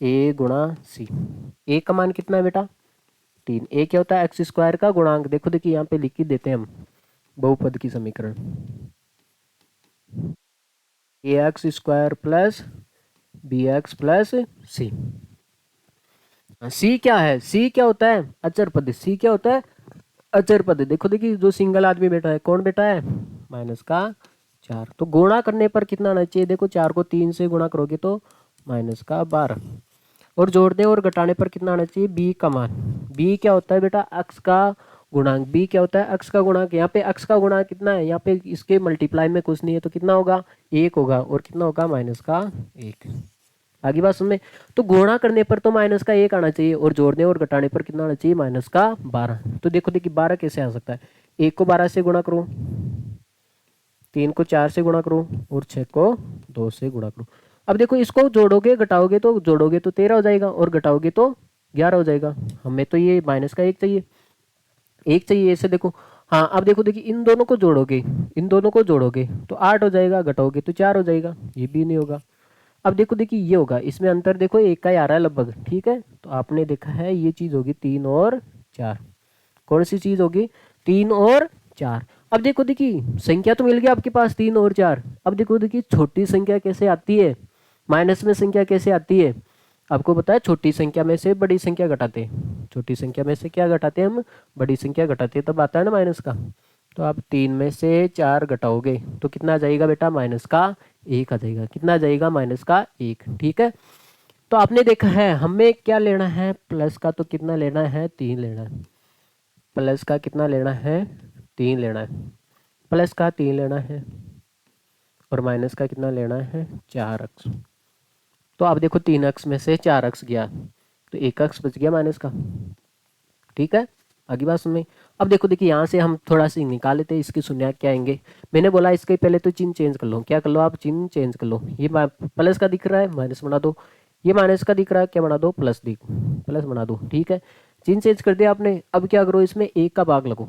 ए गुणा सी। ए का मान कितना है बेटा, 3। ए क्या होता है, एक्स स्क्वायर का गुणांक। देखो देखिए यहाँ पे लिख के देते हैं हम बहुपद की समीकरण, a x square plus b x plus c. C क्या है, सी क्या होता है, अचर पद। सी क्या होता है, अचर पद। देखो देखिए जो सिंगल आदमी बैठा है, कौन बैठा है, माइनस का 4। तो गुणा करने पर कितना आना चाहिए, देखो 4 को 3 से गुणा करोगे तो माइनस का 12। और जोड़ने और घटाने पर कितना आना चाहिए, बी का मान। बी क्या होता है बेटा, अक्ष का गुणांक। बी क्या होता है, अक्ष का गुणांक। यहाँ पे अक्ष का गुणांक कितना है, यहाँ पे इसके मल्टीप्लाई में कुछ नहीं है तो कितना होगा, 1 होगा। और कितना होगा, माइनस का 1। आगे बात सुन में। तो गुणा करने पर तो माइनस का 1 आना चाहिए और जोड़ने और घटाने पर कितना आना चाहिए, माइनस का 12। तो देखो देखिए 12 कैसे आ सकता है, 1 को 12 से गुणा करो, 3 को 4 से गुणा करो और 6 को 2 से गुणा करो। अब देखो इसको जोड़ोगे घटाओगे तो, जोड़ोगे तो 13 हो जाएगा और घटाओगे तो 11 हो जाएगा। हमें तो ये माइनस का 1 चाहिए, 1 चाहिए। ऐसे देखो हाँ अब देखो, देखिए इन दोनों को जोड़ोगे, इन दोनों को जोड़ोगे तो 8 हो जाएगा, घटाओगे तो 4 हो जाएगा, ये भी नहीं होगा। अब देखो, देखिए ये होगा, इसमें अंतर देखो 1 का ही आ रहा है लगभग, ठीक है। तो आपने देखा है ये चीज़ होगी 3 और 4। कौन सी चीज़ होगी? 3 और 4। अब देखो, देखिए संख्या तो मिल गई आपके पास 3 और 4। अब देखो, देखिए छोटी संख्या कैसे आती है, माइनस में संख्या कैसे आती है? आपको पता है छोटी संख्या में से बड़ी संख्या घटाते हैं, छोटी संख्या में से क्या घटाते हैं हम? बड़ी संख्या घटाते हैं, तब आता है ना माइनस का। तो आप 3 में से 4 घटाओगे तो कितना आ जाएगा बेटा? माइनस का 1 आ जाएगा। कितना आ जाएगा? माइनस का 1, ठीक है। तो आपने देखा है हमें क्या लेना है, प्लस का तो कितना लेना है? 3 लेना है। प्लस का कितना लेना है? 3 लेना है। प्लस का 3 लेना है और माइनस का कितना लेना है? 4 अक्स। तो आप देखो 3 अक्स में से 4 अक्स गया तो 1 अक्स बच गया माइनस का, ठीक है। आगे बात सुन में। अब देखो, देखिए यहाँ से हम थोड़ा सी निकाल लेते हैं, इसके शून्य क्या आएंगे। मैंने बोला इसके पहले तो चिन्ह चेंज कर लो। क्या कर लो आप? चिन्ह चेंज कर लो। ये प्लस का दिख रहा है, माइनस बना दो। ये माइनस का दिख रहा है, क्या बना दो? प्लस प्लस बना दो, ठीक है। चिन्ह चेंज कर दिया आपने। अब क्या करो, इसमें 1 का भाग लगो।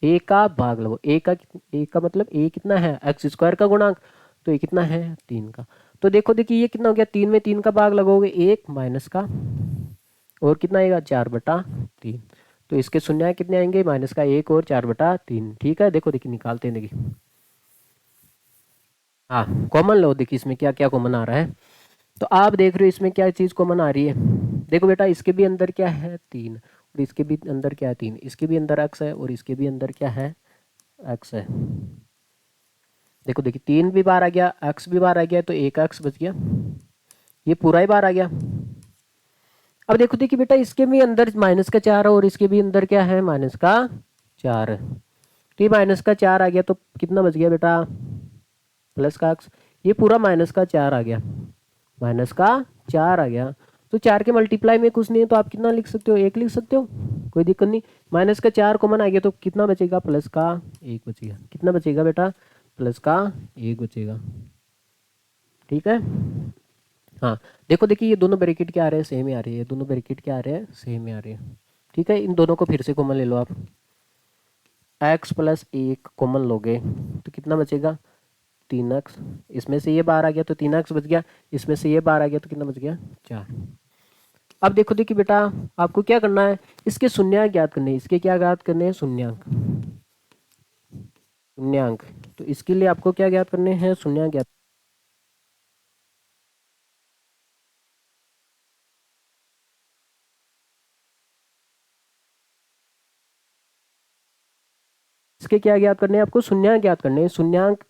ए का भाग लगो। ए का मतलब ए कितना है? एक्स स्क्वायर का गुणांक। तो ये कितना है? 3 का। तो देखो, देखिए ये कितना हो गया? 3 में 3 का भाग लगोगे, 1 माइनस का, और कितना आएगा? 4/3। तो इसके शून्य कितने आएंगे? माइनस का 1 और 4/3, ठीक है। देखो, देखिए निकालते हैं, देखिए। हाँ कॉमन लो, देखिए इसमें क्या क्या कॉमन आ रहा है। तो आप देख रहे हो इसमें क्या चीज़ कॉमन आ रही है। देखो बेटा, इसके भी अंदर क्या है? 3। और इसके भी अंदर क्या है? 3। इसके भी अंदर एक्स है और इसके भी अंदर क्या है? एक्स है। देखो, देखिए 3 भी बाहर आ गया, एक्स भी बाहर आ गया, तो 1 एक्स बच गया। ये पूरा ही बाहर आ गया। अब देखो, देखिए बेटा इसके भी अंदर माइनस का 4 है और इसके भी अंदर क्या है? माइनस का 4 है। तो ये माइनस का 4 आ गया तो कितना बच गया बेटा? प्लस का एक्स। ये पूरा माइनस का 4 आ गया, माइनस का 4 आ गया। तो 4 के मल्टीप्लाई में कुछ नहीं है तो आप कितना लिख सकते हो? 1 लिख सकते हो, कोई दिक्कत नहीं। माइनस का 4 कॉमन आ गया तो कितना बचेगा? प्लस का 1 बचेगा। कितना बचेगा बेटा? प्लस का 1 बचेगा, ठीक है। हाँ देखो, देखिए ये दोनों ब्रैकेट क्या आ रहे हैं? सेम ही आ रही है। दोनों ब्रैकेट क्या आ रहे हैं? सेम ही आ रहे हैं, ठीक है। इन दोनों को फिर से कॉमन ले लो आप। x+1 कॉमन लोगे तो कितना बचेगा? 3x। इसमें से ये बाहर आ गया तो 3x बच गया। इसमें से ये बाहर आ गया तो कितना बच गया? 4। अब देखो, देखिए बेटा आपको क्या करना है? इसके शून्यंक ज्ञात करने हैं। इसके क्या ज्ञात करने हैं? शून्यंक। शून्यंक। तो इसके लिए आपको क्या ज्ञात करने हैं? शून्यंक ज्ञात। इसके क्या ज्ञात करने हैं? आपको शून्यंक ज्ञात करने हैं। शून्यंक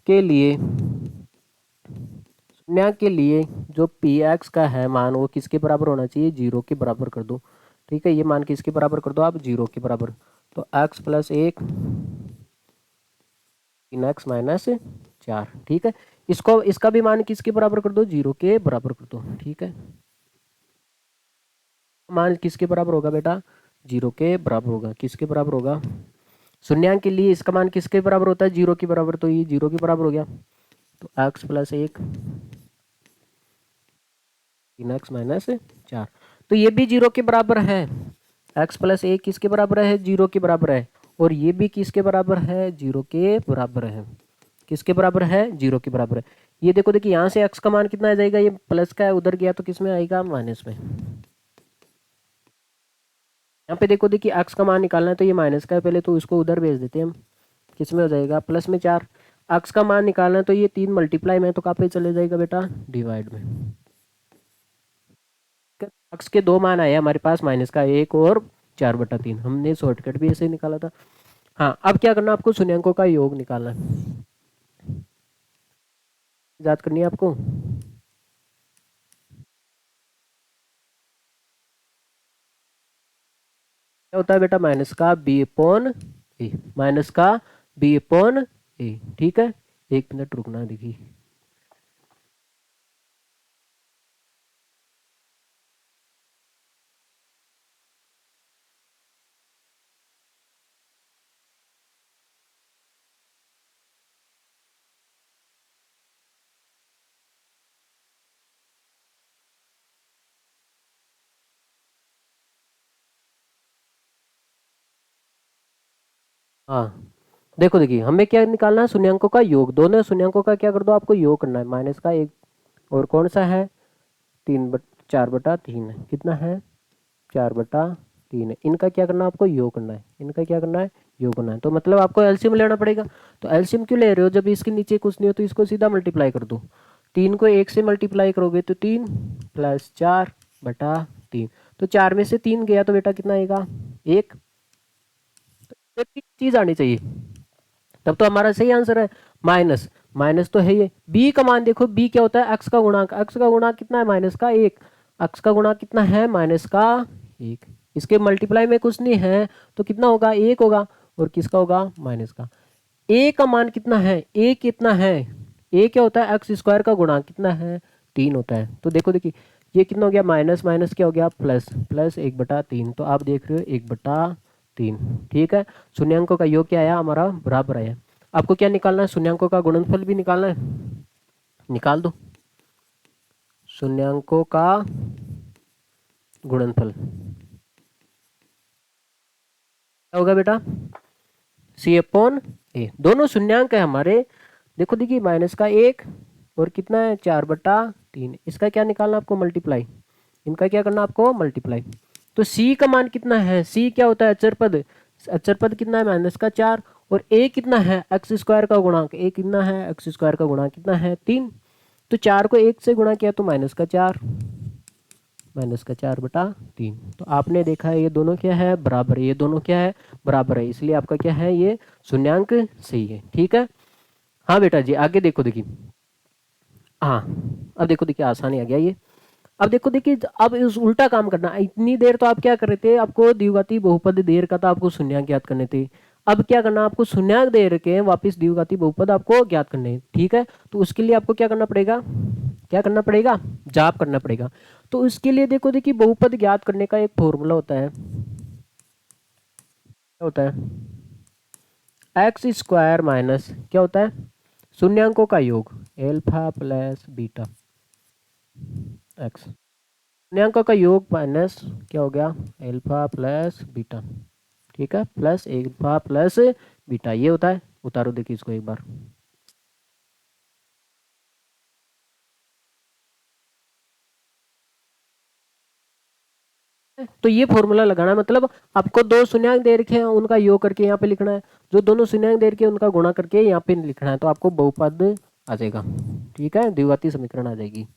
के लिए, शून्यंक के लिए जो पी एक्स का है मान, वो किसके बराबर होना चाहिए? 0 के बराबर कर दो, ठीक है। ये मान किसके बराबर कर दो आप? 0 के बराबर। तो x+1 3x-4, ठीक है। इसको, इसका भी मान किसके बराबर कर दो? 0 के बराबर कर दो, ठीक है। मान किसके बराबर होगा बेटा? 0 के बराबर होगा। किसके बराबर होगा? शून्यंक के लिए इसका मान किसके बराबर होता है? 0 के बराबर। तो ये 0 के बराबर हो गया। तो x+1 3x-4, तो ये भी 0 के बराबर है। x+1 किसके बराबर है? 0 के बराबर है। और ये भी किसके बराबर है? 0 के बराबर है। किसके बराबर है? 0 के बराबर है। ये देखो, देखिए यहाँ से x का मान कितना आ जाएगा? ये प्लस का है, उधर गया तो किस में आएगा? माइनस में। यहाँ पे देखो, देखिए x का मान निकालना है तो ये माइनस का है, पहले तो इसको उधर भेज देते हैं हम। किस में हो जाएगा? प्लस में 4। x का मान निकालना है तो ये 3 मल्टीप्लाई में तो कहाँ पे चले जाएगा बेटा? डिवाइड में। x के दो मान आए हमारे पास, माइनस का 1 और 4/3। हमने शॉर्टकट भी ऐसे ही निकाला था। हाँ अब क्या करना, आपको शून्यंकों का योग निकालना है। याद करनी है आपको। क्या होता है बेटा? माइनस का b/a, माइनस का b/a, ठीक है। 1 मिनट रुकना, देखिए। हाँ, देखो देखिए हमें क्या निकालना है, शून्यांकों का योग, दोनों शून्यांकों का क्या कर दो, आपको योग करना है, माइनस का एक, और कौन सा है, 4/3 है, कितना है, 4/3 है, इनका क्या करना है, आपको योग करना है, इनका क्या करना है, योग करना है, तो मतलब आपको एलसीएम लेना पड़ेगा। तो एलसीएम क्यों ले रहे हो, जब इसके नीचे कुछ नहीं हो तो इसको सीधा मल्टीप्लाई कर दो, 3 को 1 से मल्टीप्लाई करोगे तो 3 + 4/3, तो 4 में से 3 गया तो बेटा कितना आएगा, 1, तो चीज आनी चाहिए, तब तो हमारा सही आंसर है। माइनस, माइनस तो है ये, बी का मान देखो, बी क्या होता है, एक्स का गुणांक, एक्स का गुणांक कितना है, -1, एक्स का गुणांक कितना है, -1, इसके मल्टीप्लाई में कुछ नहीं है तो कितना होगा, 1 होगा, और किसका होगा, माइनस का। ए का मान कितना है, ए कितना है, ए क्या होता है, x² का गुणांक कितना है, 3 होता है, तो देखो देखिए ये कितना हो गया, माइनस माइनस क्या हो गया, प्लस, प्लस 1/3, तो आप देख रहे हो 1/3, ठीक है। शून्यांकों का योग क्या आया, हमारा बराबर आया। आपको क्या निकालना है, शून्यांकों का गुणनफल भी निकालना है, निकाल दो, शून्यांकों का गुणनफल क्या होगा बेटा, C/A, दोनों शून्यांक है हमारे, देखो देखिए माइनस का 1 और कितना है, 4/3, इसका क्या निकालना आपको, मल्टीप्लाई, इनका क्या करना आपको, मल्टीप्लाई। तो C का मान कितना है, C क्या होता है, अचर पद, अचर पद कितना है, -4, और A कितना है, x² का गुणांक, A कितना है, x² का गुणांक कितना है, 3, तो 4 को 1 से गुणा किया तो -4, -4/3, तो आपने देखा है ये दोनों क्या है, बराबर है, ये दोनों क्या है, बराबर है, इसलिए आपका क्या है, ये शून्यांक सही है, ठीक है। हाँ बेटा जी, आगे देखो देखिए, हाँ अब देखो देखिए आसानी आ गया ये, अब देखो देखिए, अब इस उल्टा काम करना, इतनी देर तो आप क्या कर रहे थे, आपको द्विघाती बहुपद दे रखा था, आपको शून्यांक ज्ञात करने थे, अब क्या करना, आपको शून्यांक दे रखे वापस द्विघाती बहुपद आपको ज्ञात करने हैं, ठीक है। तो उसके लिए आपको क्या करना पड़ेगा, क्या करना पड़ेगा, जाप करना पड़ेगा। तो उसके लिए देखो देखिए बहुपद ज्ञात करने का एक फॉर्मूला होता है, क्या होता है, x² माइनस क्या होता है, शून्यांकों का योग, एल्फा प्लस बीटा एक्स, शून्यांकों का योग माइनस क्या हो गया, एल्फा प्लस बीटा, ठीक है, प्लस एल्फा प्लस बीटा, ये होता है, उतारो देखिए इसको एक बार, तो ये फॉर्मूला लगाना है, मतलब आपको दो शून्यांक दे रखे हैं उनका योग करके यहाँ पे लिखना है, जो दोनों शून्यांक दे रखे हैं उनका गुणा करके यहाँ पे लिखना है, तो आपको बहुपद आ जाएगा, ठीक है, द्विघाती समीकरण आ जाएगी,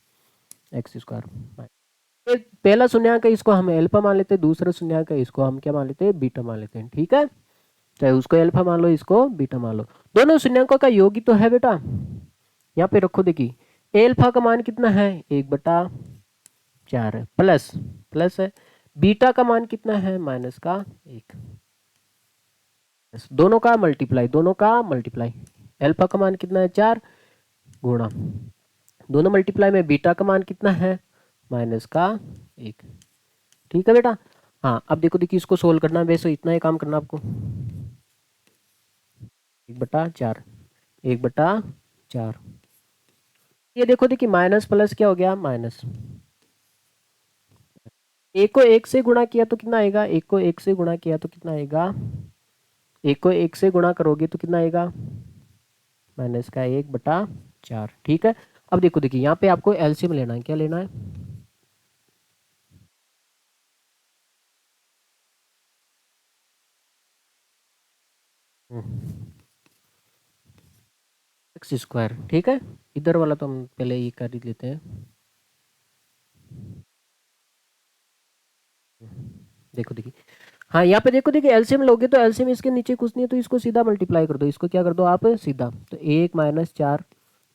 x²। पहला शून्यांक है इसको हम अल्फा मान लेते हैं, दूसरा शून्यांक है इसको हम क्या मान लेते हैं, बीटा मान लेते हैं, ठीक है, चाहे उसको अल्फा मान लो इसको बीटा मान लो, दोनों शून्यांकों का योग ही तो है बेटा, यहाँ पे रखो देखिए, एल्फा का मान कितना है, 1/4 है, प्लस, प्लस है, बीटा का मान कितना है, -1, दोनों का मल्टीप्लाई, दोनों का मल्टीप्लाई, एल्फा का मान कितना है, 4, गुणा, दोनों मल्टीप्लाई में बीटा का मान कितना है, -1, ठीक है बेटा। हाँ अब देखो देखिए इसको सोल्व करना है, वैसे इतना ही काम करना आपको, 1/4, 1/4, ये देखो देखिए माइनस प्लस क्या हो गया, माइनस, एक को एक से गुणा किया तो कितना आएगा, एक को एक से गुणा किया तो कितना आएगा, एक को एक से गुणा करोगे तो कितना आएगा, -1/4, ठीक है। अब देखो देखिए यहाँ पे आपको एलसीएम लेना है, क्या लेना है, x², ठीक है, इधर वाला तो हम पहले ये कर ही लेते हैं, देखो देखिए, हाँ यहाँ पे देखो देखिए एलसीएम लोगे तो एलसीएम इसके नीचे कुछ नहीं है तो इसको सीधा मल्टीप्लाई कर दो, इसको क्या कर दो आप सीधा, तो 1 - 4,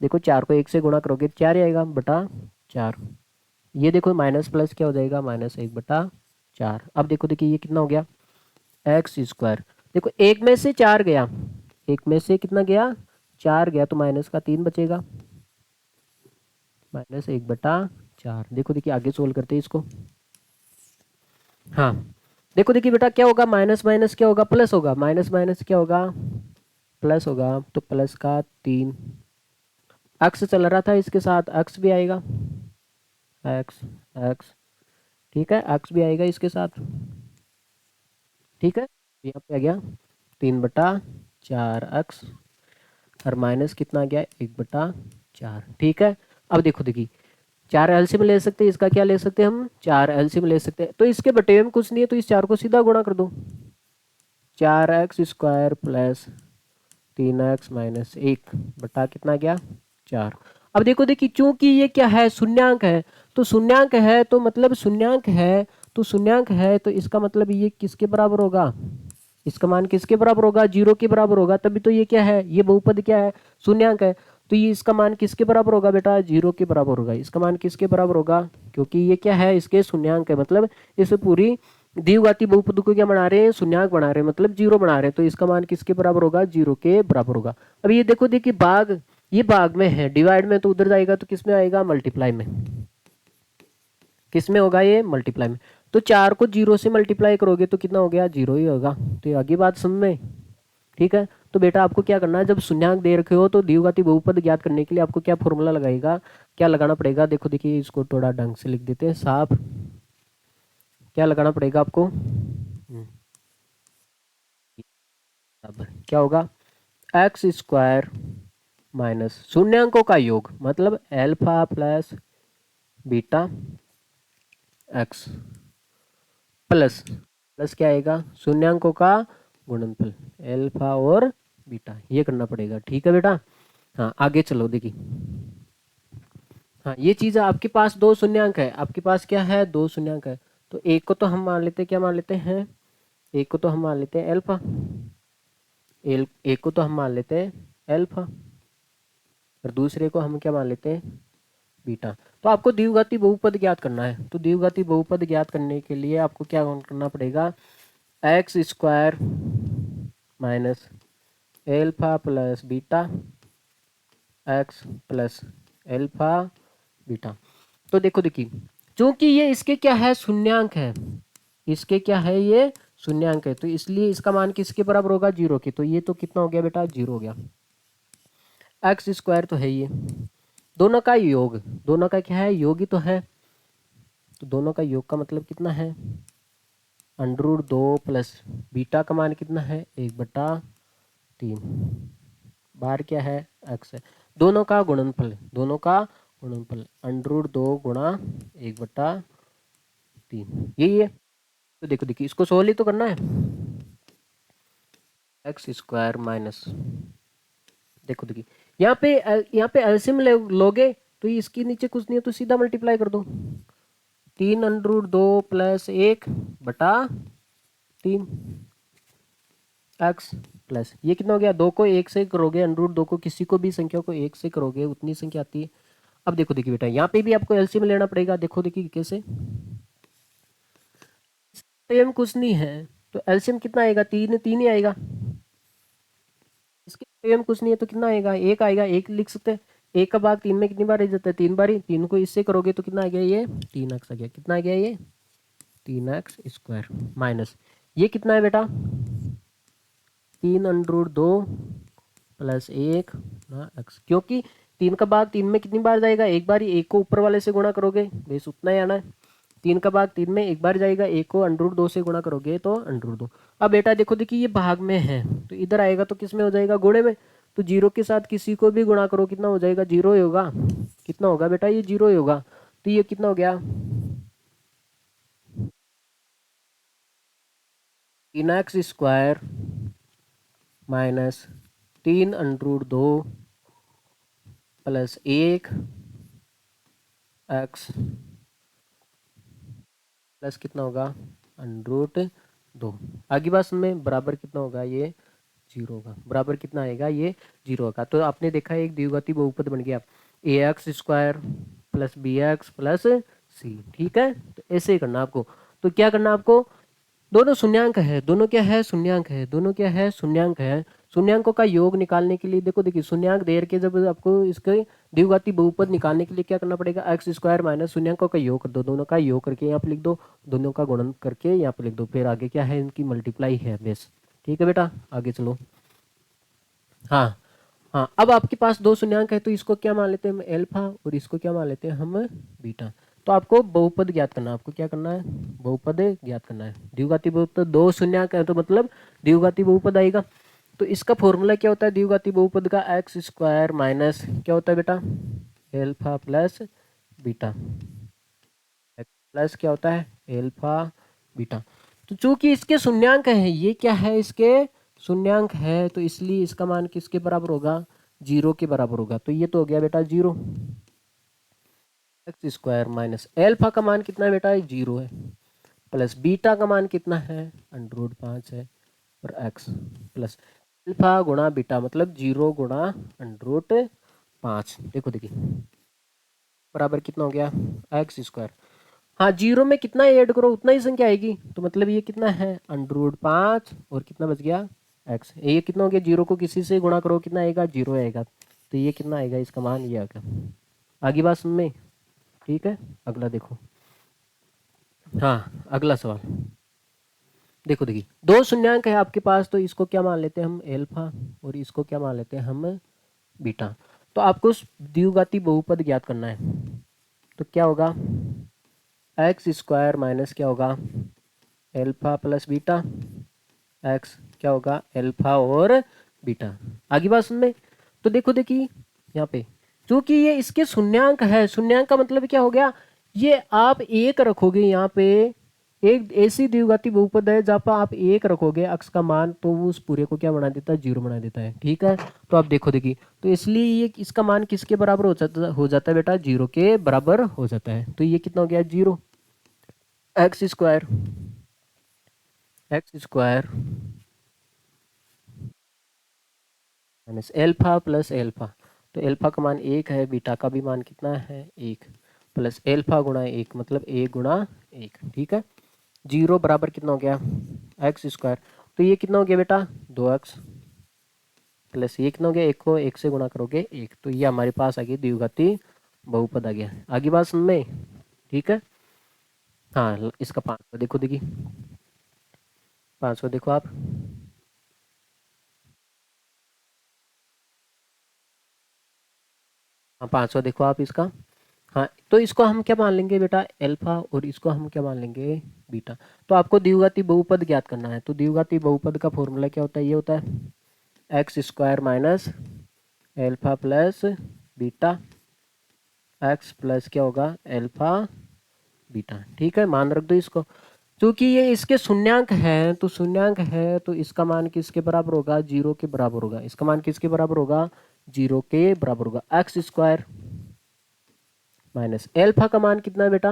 देखो 4 को 1 से गुणा करोगे 4 ही आएगा बटा 4, ये देखो माइनस प्लस क्या हो जाएगा, -1/4, अब देखो देखिए ये कितना हो गया, x², देखो एक में से 4 गया, एक में से कितना गया, 4 गया, तो माइनस का 3 बचेगा, -1/4, देखो देखिए आगे सोल्व करते हैं इसको, हाँ देखो देखिए बेटा क्या होगा, माइनस माइनस क्या होगा, प्लस होगा, माइनस माइनस क्या होगा, प्लस होगा, तो प्लस का 3, एक्स चल रहा था इसके साथ, एक्स भी आएगा, एक्स, एक्स, ठीक है, एक्स भी आएगा इसके साथ, ठीक है, यहाँ पे आ गया, 3/4x और माइनस कितना आ गया 1/4। ठीक है। अब देखो देखिए 4 एलसीएम ले सकते हैं, इसका क्या ले सकते हैं हम 4 एलसीएम ले सकते हैं, तो इसके बटे में कुछ नहीं है तो इस 4 को सीधा गुणा कर दो। 4x² प्लस 3x माइनस 1 बटा कितना गया 4। अब देखो देखिए चूंकि ये क्या है शून्यांक है, तो शून्यांक है तो मतलब शून्यांक है तो शून्यांक है तो इसका मतलब ये किसके बराबर होगा, इसका मान किसके बराबर होगा 0 के बराबर होगा, तभी तो ये क्या है ये बहुपद क्या है शून्यांक है, तो ये इसका मान किसके बराबर होगा बेटा 0 के बराबर होगा। इसका मान किसके बराबर होगा, क्योंकि ये क्या है इसके शून्यांक है, मतलब इस पूरी द्विघाती बहुपद को क्या बना रहे हैं शून्यांक बना रहे हैं, मतलब 0 बना रहे हैं, तो इसका मान किसके बराबर होगा 0 के बराबर होगा। अब ये देखो देखिए भाग, ये भाग में है डिवाइड में, तो उधर जाएगा तो किस में आएगा मल्टीप्लाई में, किस में होगा ये मल्टीप्लाई में। तो 4 को 0 से मल्टीप्लाई करोगे तो कितना हो गया 0 ही होगा, तो ये आगे बात समझ में। ठीक है। तो बेटा आपको क्या करना है जब शून्यांक दे रखे हो तो द्विघाती बहुपद ज्ञात करने के लिए आपको क्या फॉर्मूला लगाएगा, क्या लगाना पड़ेगा, देखो देखिए इसको थोड़ा ढंग से लिख देते हैं साफ। क्या लगाना पड़ेगा आपको क्या होगा x² माइनस शून्यांकों का योग मतलब alpha plus beta x plus plus क्या आएगा शून्यांकों का गुणनफल अल्फा और बीटा, ये करना पड़ेगा। ठीक है बेटा। हाँ आगे चलो देखिए। हाँ ये चीज़ आपके पास दो शून्यांक है, आपके पास क्या है दो शून्यांक है, तो एक को तो हम मान लेते हैं क्या मान लेते हैं, एक को तो हम मान लेते हैं अल्फा, एक को तो हम मान लेते हैं अल्फा और दूसरे को हम क्या मान लेते हैं बीटा। तो आपको द्विघाती बहुपद ज्ञात करना है, तो द्विघाती बहुपद ज्ञात करने के लिए आपको क्या करना पड़ेगा x² minus alpha plus beta x plus alpha beta. तो देखो देखिए चूंकि ये इसके क्या है शून्यांक है, इसके क्या है ये शून्यांक है, तो इसलिए इसका मान किसके बराबर होगा 0 के, तो ये तो कितना हो गया बेटा 0 हो गया। x² तो है ये, दोनों का योग, दोनों का क्या है योग ही तो है, तो दोनों का योग का मतलब कितना है √2 प्लस बीटा का मान कितना है 1/3 बार क्या है x है, दोनों का गुणनफल, दोनों का गुणनफल √2 गुणा 1/3 यही है। तो देखो देखिए इसको सोल्व ही तो करना है x² माइनस, देखो देखिए यहाँ पे एलसीएम लोगे तो इसके नीचे कुछ नहीं है तो सीधा मल्टीप्लाई कर दो 3√2 प्लस 1/3 एक्स प्लस ये कितना हो गया, दो को एक से करोगे √2 को किसी को भी संख्या को एक से करोगे उतनी संख्या आती है। अब देखो देखिए बेटा यहाँ पे भी आपको एलसीएम लेना पड़ेगा, देखो देखिए कैसे, एम कुछ नहीं है तो एलसीएम कितना आएगा 3 3 ही आएगा, इसके एम कुछ नहीं है तो कितना आएगा 1 आएगा, 1 लिख सकते हैं। 1 का भाग 3 में कितनी बार आ जाता है 3 बार ही, 3 को इससे करोगे तो कितना आ गया ये 3x आ गया, कितना आ गया ये 3x² माइनस ये कितना है बेटा 3√2 प्लस 1 ना एक्स, क्योंकि 3 का भाग 3 में कितनी बार जाएगा एक बार ही, एक को ऊपर वाले से गुणा करोगे बेस उतना ही आना है, 3 का भाग 3 में एक बार जाएगा, एक को √2 से गुणा करोगे तो √2। अब बेटा देखो देखिए ये भाग में है तो इधर आएगा तो किस में हो जाएगा गुणे में, तो 0 के साथ किसी को भी गुणा करो कितना हो जाएगा 0 ही होगा, कितना होगा बेटा ये 0 ही होगा, तो ये कितना हो गया 3x² minus 3√2 plus 1 x plus कितना होगा √2। आगे बात में बराबर कितना होगा ये 0 होगा, बराबर कितना आएगा ये 0 होगा। तो आपने देखा एक द्विघाती बहुपद बन गया ax² plus bx plus c। ठीक है, तो ऐसे ही करना आपको। तो क्या करना आपको, दोनों शून्यांक है, दोनों क्या है शून्यांक है, दोनों क्या है शून्यांक है, शून्यांकों का योग निकालने के लिए देखो देखिए शून्यांक दे के जब आपको इसके द्विघाती बहुपद निकालने के लिए क्या करना पड़ेगा x² माइनस शून्यांकों का योग कर दो, दोनों का योग करके यहाँ पे लिख दो, दोनों का गुणन करके यहाँ पे लिख दो, फिर आगे क्या है इनकी मल्टीप्लाई है बेस। ठीक है बेटा आगे चलो। हाँ हाँ अब आपके पास दो शून्यांक है तो इसको क्या मान लेते हैं हम अल्फा और इसको क्या मान लेते हैं हम बीटा। तो आपको बहुपद ज्ञात करना है। आपको क्या करना है? बहुपद ज्ञात करना है। द्विघाती बहुपद दो शून्यक है तो मतलब द्विघाती बहुपद आएगा। तो इसका फॉर्मूला क्या होता है द्विघाती बहुपद का? एक्स स्क्वायर माइनस क्या होता है बेटा? Alpha plus beta. प्लस क्या होता है? Alpha beta. तो चूंकि इसके शून्यांक है, ये क्या है? इसके शून्यांक है, तो इसलिए इसका मान किसके बराबर होगा? जीरो के बराबर होगा। तो ये तो हो गया बेटा zero. X square minus alpha का मान कितना है बेटा? जीरो है। प्लस बीटा का मान कितना है? अंडर रूट 5 है। और एक्स प्लस एल्फा गुणा बीटा मतलब जीरो गुणा अंडर रूट 5। देखो देखिए बराबर कितना हो गया? X square. हाँ जीरो में कितना ऐड करो उतना ही संख्या आएगी। तो मतलब ये कितना है? अंडर रूट 5 और कितना बच गया? एक्स। ये कितना हो गया? जीरो को किसी से गुणा करो कितना आएगा? जीरो आएगा। तो ये कितना आएगा? इसका मान ये आएगा। आगे बात सुन में। ठीक है अगला देखो। हाँ अगला सवाल देखो। देखिए दो शून्यांक है आपके पास, तो इसको क्या मान लेते हैं हम? एल्फा। और इसको क्या मान लेते हैं हम? बीटा। तो आपको द्विघाती बहुपद ज्ञात करना है। तो क्या होगा? एक्स स्क्वायर माइनस क्या होगा? Alpha plus beta. एक्स क्या होगा? एल्फा और बीटा। आगे बात सुन में। तो देखो देखिए यहाँ पे क्योंकि ये इसके शून्यांक है, शून्यांक का मतलब क्या हो गया? ये आप एक रखोगे यहाँ पे, एक ऐसी द्विघाती बहुपद है जहाँ पर आप एक रखोगे अक्स का मान, तो वो उस पूरे को क्या बना देता है? जीरो बना देता है। ठीक है तो आप देखो देखिए, तो इसलिए ये इसका मान किसके बराबर हो जाता है बेटा? जीरो के बराबर हो जाता है। तो ये कितना हो गया? Zero. X square, x square minus alpha plus alpha. तो एल्फा का मान एक है, बीटा का भी मान कितना है? एक। प्लस एल्फा गुणा एक मतलब एक गुणा एक। ठीक है जीरो बराबर कितना हो गया? X square. तो ये कितना हो गया बेटा? 2x प्लस ये कितना हो गया? एक को एक से गुणा करोगे एक। तो ये हमारे पास आ गई द्विघाती बहुपद आ गया। आगे बात सुन में। ठीक है हाँ इसका 5वां देखो देखिए, 5वां देखो आप। हाँ 5वां देखो आप इसका। हाँ तो इसको हम क्या मान लेंगे बेटा? एल्फा। और इसको हम क्या मान लेंगे? बीटा। तो आपको द्विघाती बहुपद ज्ञात करना है। तो द्विघाती बहुपद का फॉर्मूला क्या होता है? ये होता है x square minus alpha plus beta. X plus क्या होगा? Alpha beta. ठीक है मान रख दो इसको। क्योंकि ये इसके शून्यांक है, तो शून्यांक है तो इसका मान किसके बराबर होगा? जीरो के बराबर होगा। इसका मान किसके बराबर होगा? जीरो के बराबर होगा। एक्स स्क्वायर माइनस एल्फा का मान कितना है बेटा?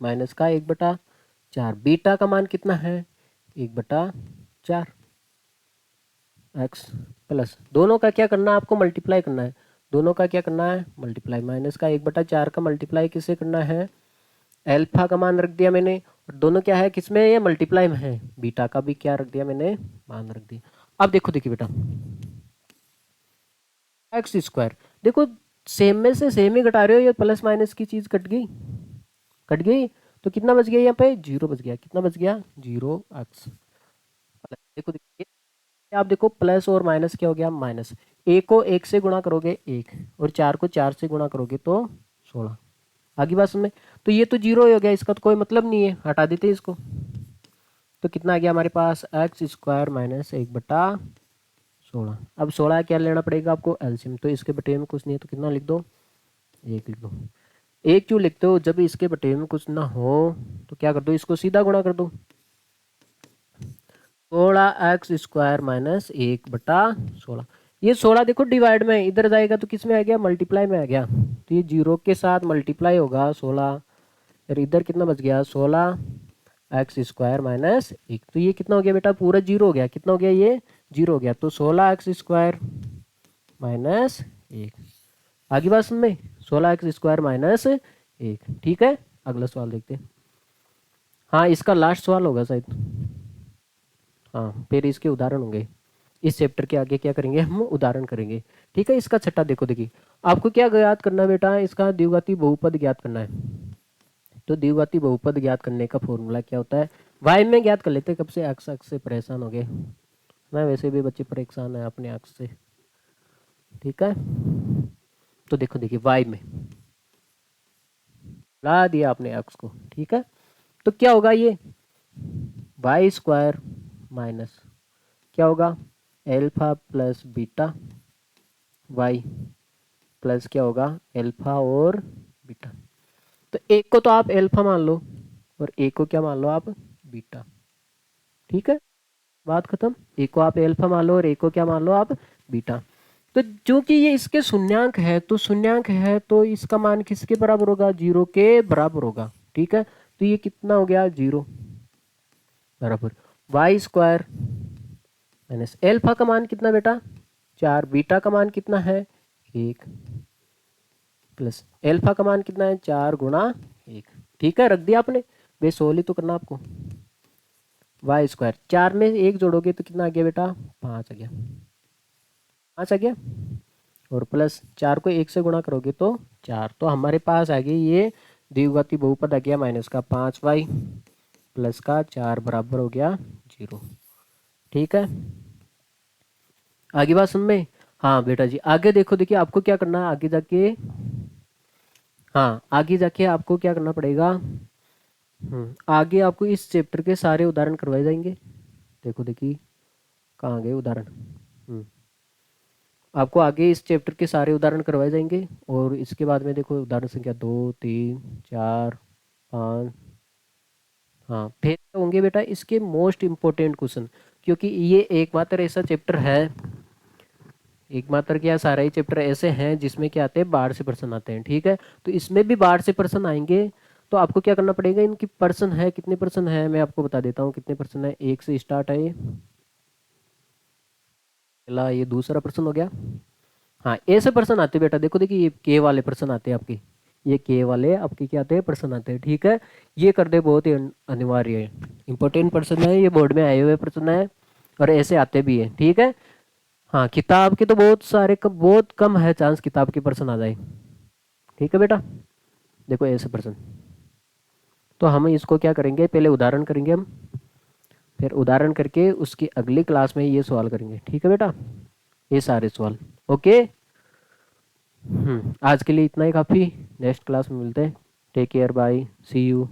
माइनस का 1/4। बीटा का मान कितना है? 1/4। एक्स प्लस दोनों का क्या करना है? आपको मल्टीप्लाई करना है। दोनों का क्या करना है? मल्टीप्लाई। माइनस का 1/4 का मल्टीप्लाई किससे करना है? एल्फा का मान रख दिया मैंने। और दोनों क्या है? किसमें? ये मल्टीप्लाई में है। बीटा का भी क्या रख दिया मैंने? मान रख दिया। अब देखो देखिए बेटा एक्स स्क्वायर। देखो सेम में से सेम ही घटा रहे हो, ये प्लस माइनस की चीज कट गई, कट गई। तो कितना बच गया? यहाँ पे जीरो बच गया। कितना बच गया? Zero x. देखो देखिए आप देखो प्लस और माइनस क्या हो गया? माइनस। एक को एक से गुणा करोगे एक, और चार को चार से गुणा करोगे तो 16। आगे बात समझ में। तो ये तो जीरो हो गया, इसका तो कोई मतलब नहीं है, हटा देते हैं इसको। तो कितना आ गया हमारे पास? X square minus 1/16। अब 16 क्या लेना पड़ेगा आपको? एलसीएम। तो इसके बटे में कुछ नहीं है तो कितना लिख दो? एक लिख दो। एक क्यों लिखते हो? जब इसके बटे में कुछ ना हो तो क्या कर दो? इसको सीधा गुणा कर दो। 16x² minus 1/16। ये 16 देखो डिवाइड में इधर जाएगा तो किस में आ गया? मल्टीप्लाई में आ गया। तो ये जीरो के साथ मल्टीप्लाई होगा 16। और इधर कितना बच गया? 16x² minus 1। तो ये कितना हो गया बेटा? पूरा जीरो हो गया। कितना हो गया? ये जीरो हो गया। तो 16x² माइनस 1। आगे बात सुन में। 16x² minus 1। ठीक है अगला सवाल देखते हैं। हाँ इसका लास्ट सवाल होगा शायद। हाँ फिर इसके उदाहरण होंगे। इस चैप्टर के आगे क्या करेंगे? हम उदाहरण करेंगे। ठीक है इसका छठा देखो देखिए। आपको क्या ज्ञात करना है बेटा? इसका द्विघाती बहुपद ज्ञात करना है। तो द्विघाती बहुपद ज्ञात करने का फॉर्मूला क्या होता है? वाई में ज्ञात कर लेते हैं। कब से? एक्स अक्ष से परेशान हो गए ना, वैसे भी बच्चे परेशान है अपने अक्ष से। ठीक है तो देखो देखिए वाई में ला दिया आपने x को, ठीक है। तो क्या होगा ये वाई स्क्वायर माइनस क्या होगा alpha plus beta y plus क्या होगा एल्फा और बीटा। तो एक को तो आप एल्फा मान लो और एक को क्या मान लो आप बीटा, ठीक है, बात खत्म। एक को आप एल्फा मान लो और एक को क्या मान लो आप बीटा। तो जो कि ये इसके शून्यांक है तो शून्यांक है तो इसका मान किसके बराबर होगा, जीरो के बराबर होगा, ठीक है। तो ये कितना हो गया जीरो बराबर वाई स्क्वायर माइनस एल्फा का मान कितना बेटा 4, बीटा का मान कितना है 1 प्लस एल्फा का मान कितना है 4 × 1, ठीक है, रख दिया आपने। बेसोल ही तो करना आपको। वाई स्क्वायर 4 में 1 जोड़ोगे तो कितना आ गया बेटा 5 आ गया, 5 आ गया और प्लस 4 को 1 से गुणा करोगे तो 4। तो हमारे पास आ गई ये द्विघाती बहुपद आ गया माइनस का 5y प्लस का 4 बराबर हो गया 0, ठीक है। आगे बात सुन में। हाँ बेटा जी आगे देखो, देखिए आपको क्या करना है आगे जाके, हाँ आगे जाके आपको क्या करना पड़ेगा, आगे आपको इस चैप्टर के सारे उदाहरण करवाए जाएंगे। देखो देखिए कहाँ गए उदाहरण, आपको आगे इस चैप्टर के सारे उदाहरण करवाए जाएंगे और इसके बाद में देखो उदाहरण संख्या 2 3 4 5, हाँ फिर होंगे बेटा इसके मोस्ट इम्पोर्टेंट क्वेश्चन, क्योंकि ये एकमात्र ऐसा चैप्टर है, एकमात्र क्या सारे ही चैप्टर ऐसे हैं जिसमें क्या आते हैं बाहर से प्रश्न आते हैं, ठीक है। तो इसमें भी बाहर से प्रश्न आएंगे तो आपको क्या करना पड़ेगा, इनकी पर्सन है कितने पर्सन है मैं आपको बता देता हूँ कितने पर्सन है। 1 से स्टार्ट है ये पहला, ये दूसरा प्रश्न हो गया। हाँ ऐसे प्रश्न आते हैं बेटा, देखो देखिए ये के वाले प्रश्न आते हैं आपके, ये के वाले आपके क्या आते हैं प्रश्न आते हैं, ठीक है। ये कर दे बहुत ही अनिवार्य है, इंपॉर्टेंट प्रश्न है, ये बोर्ड में आए हुए प्रश्न है और ऐसे आते भी है, ठीक है। हाँ किताब के तो बहुत सारे बहुत कम है चांस किताब के प्रश्न आ जाए, ठीक है बेटा। देखो ऐसे प्रश्न, तो हम इसको क्या करेंगे पहले उदाहरण करेंगे हम, फिर उदाहरण करके उसकी अगली क्लास में ये सवाल करेंगे, ठीक है बेटा, ये सारे सवाल। ओके आज के लिए इतना ही काफ़ी, नेक्स्ट क्लास में मिलते हैं। Take care bye see you.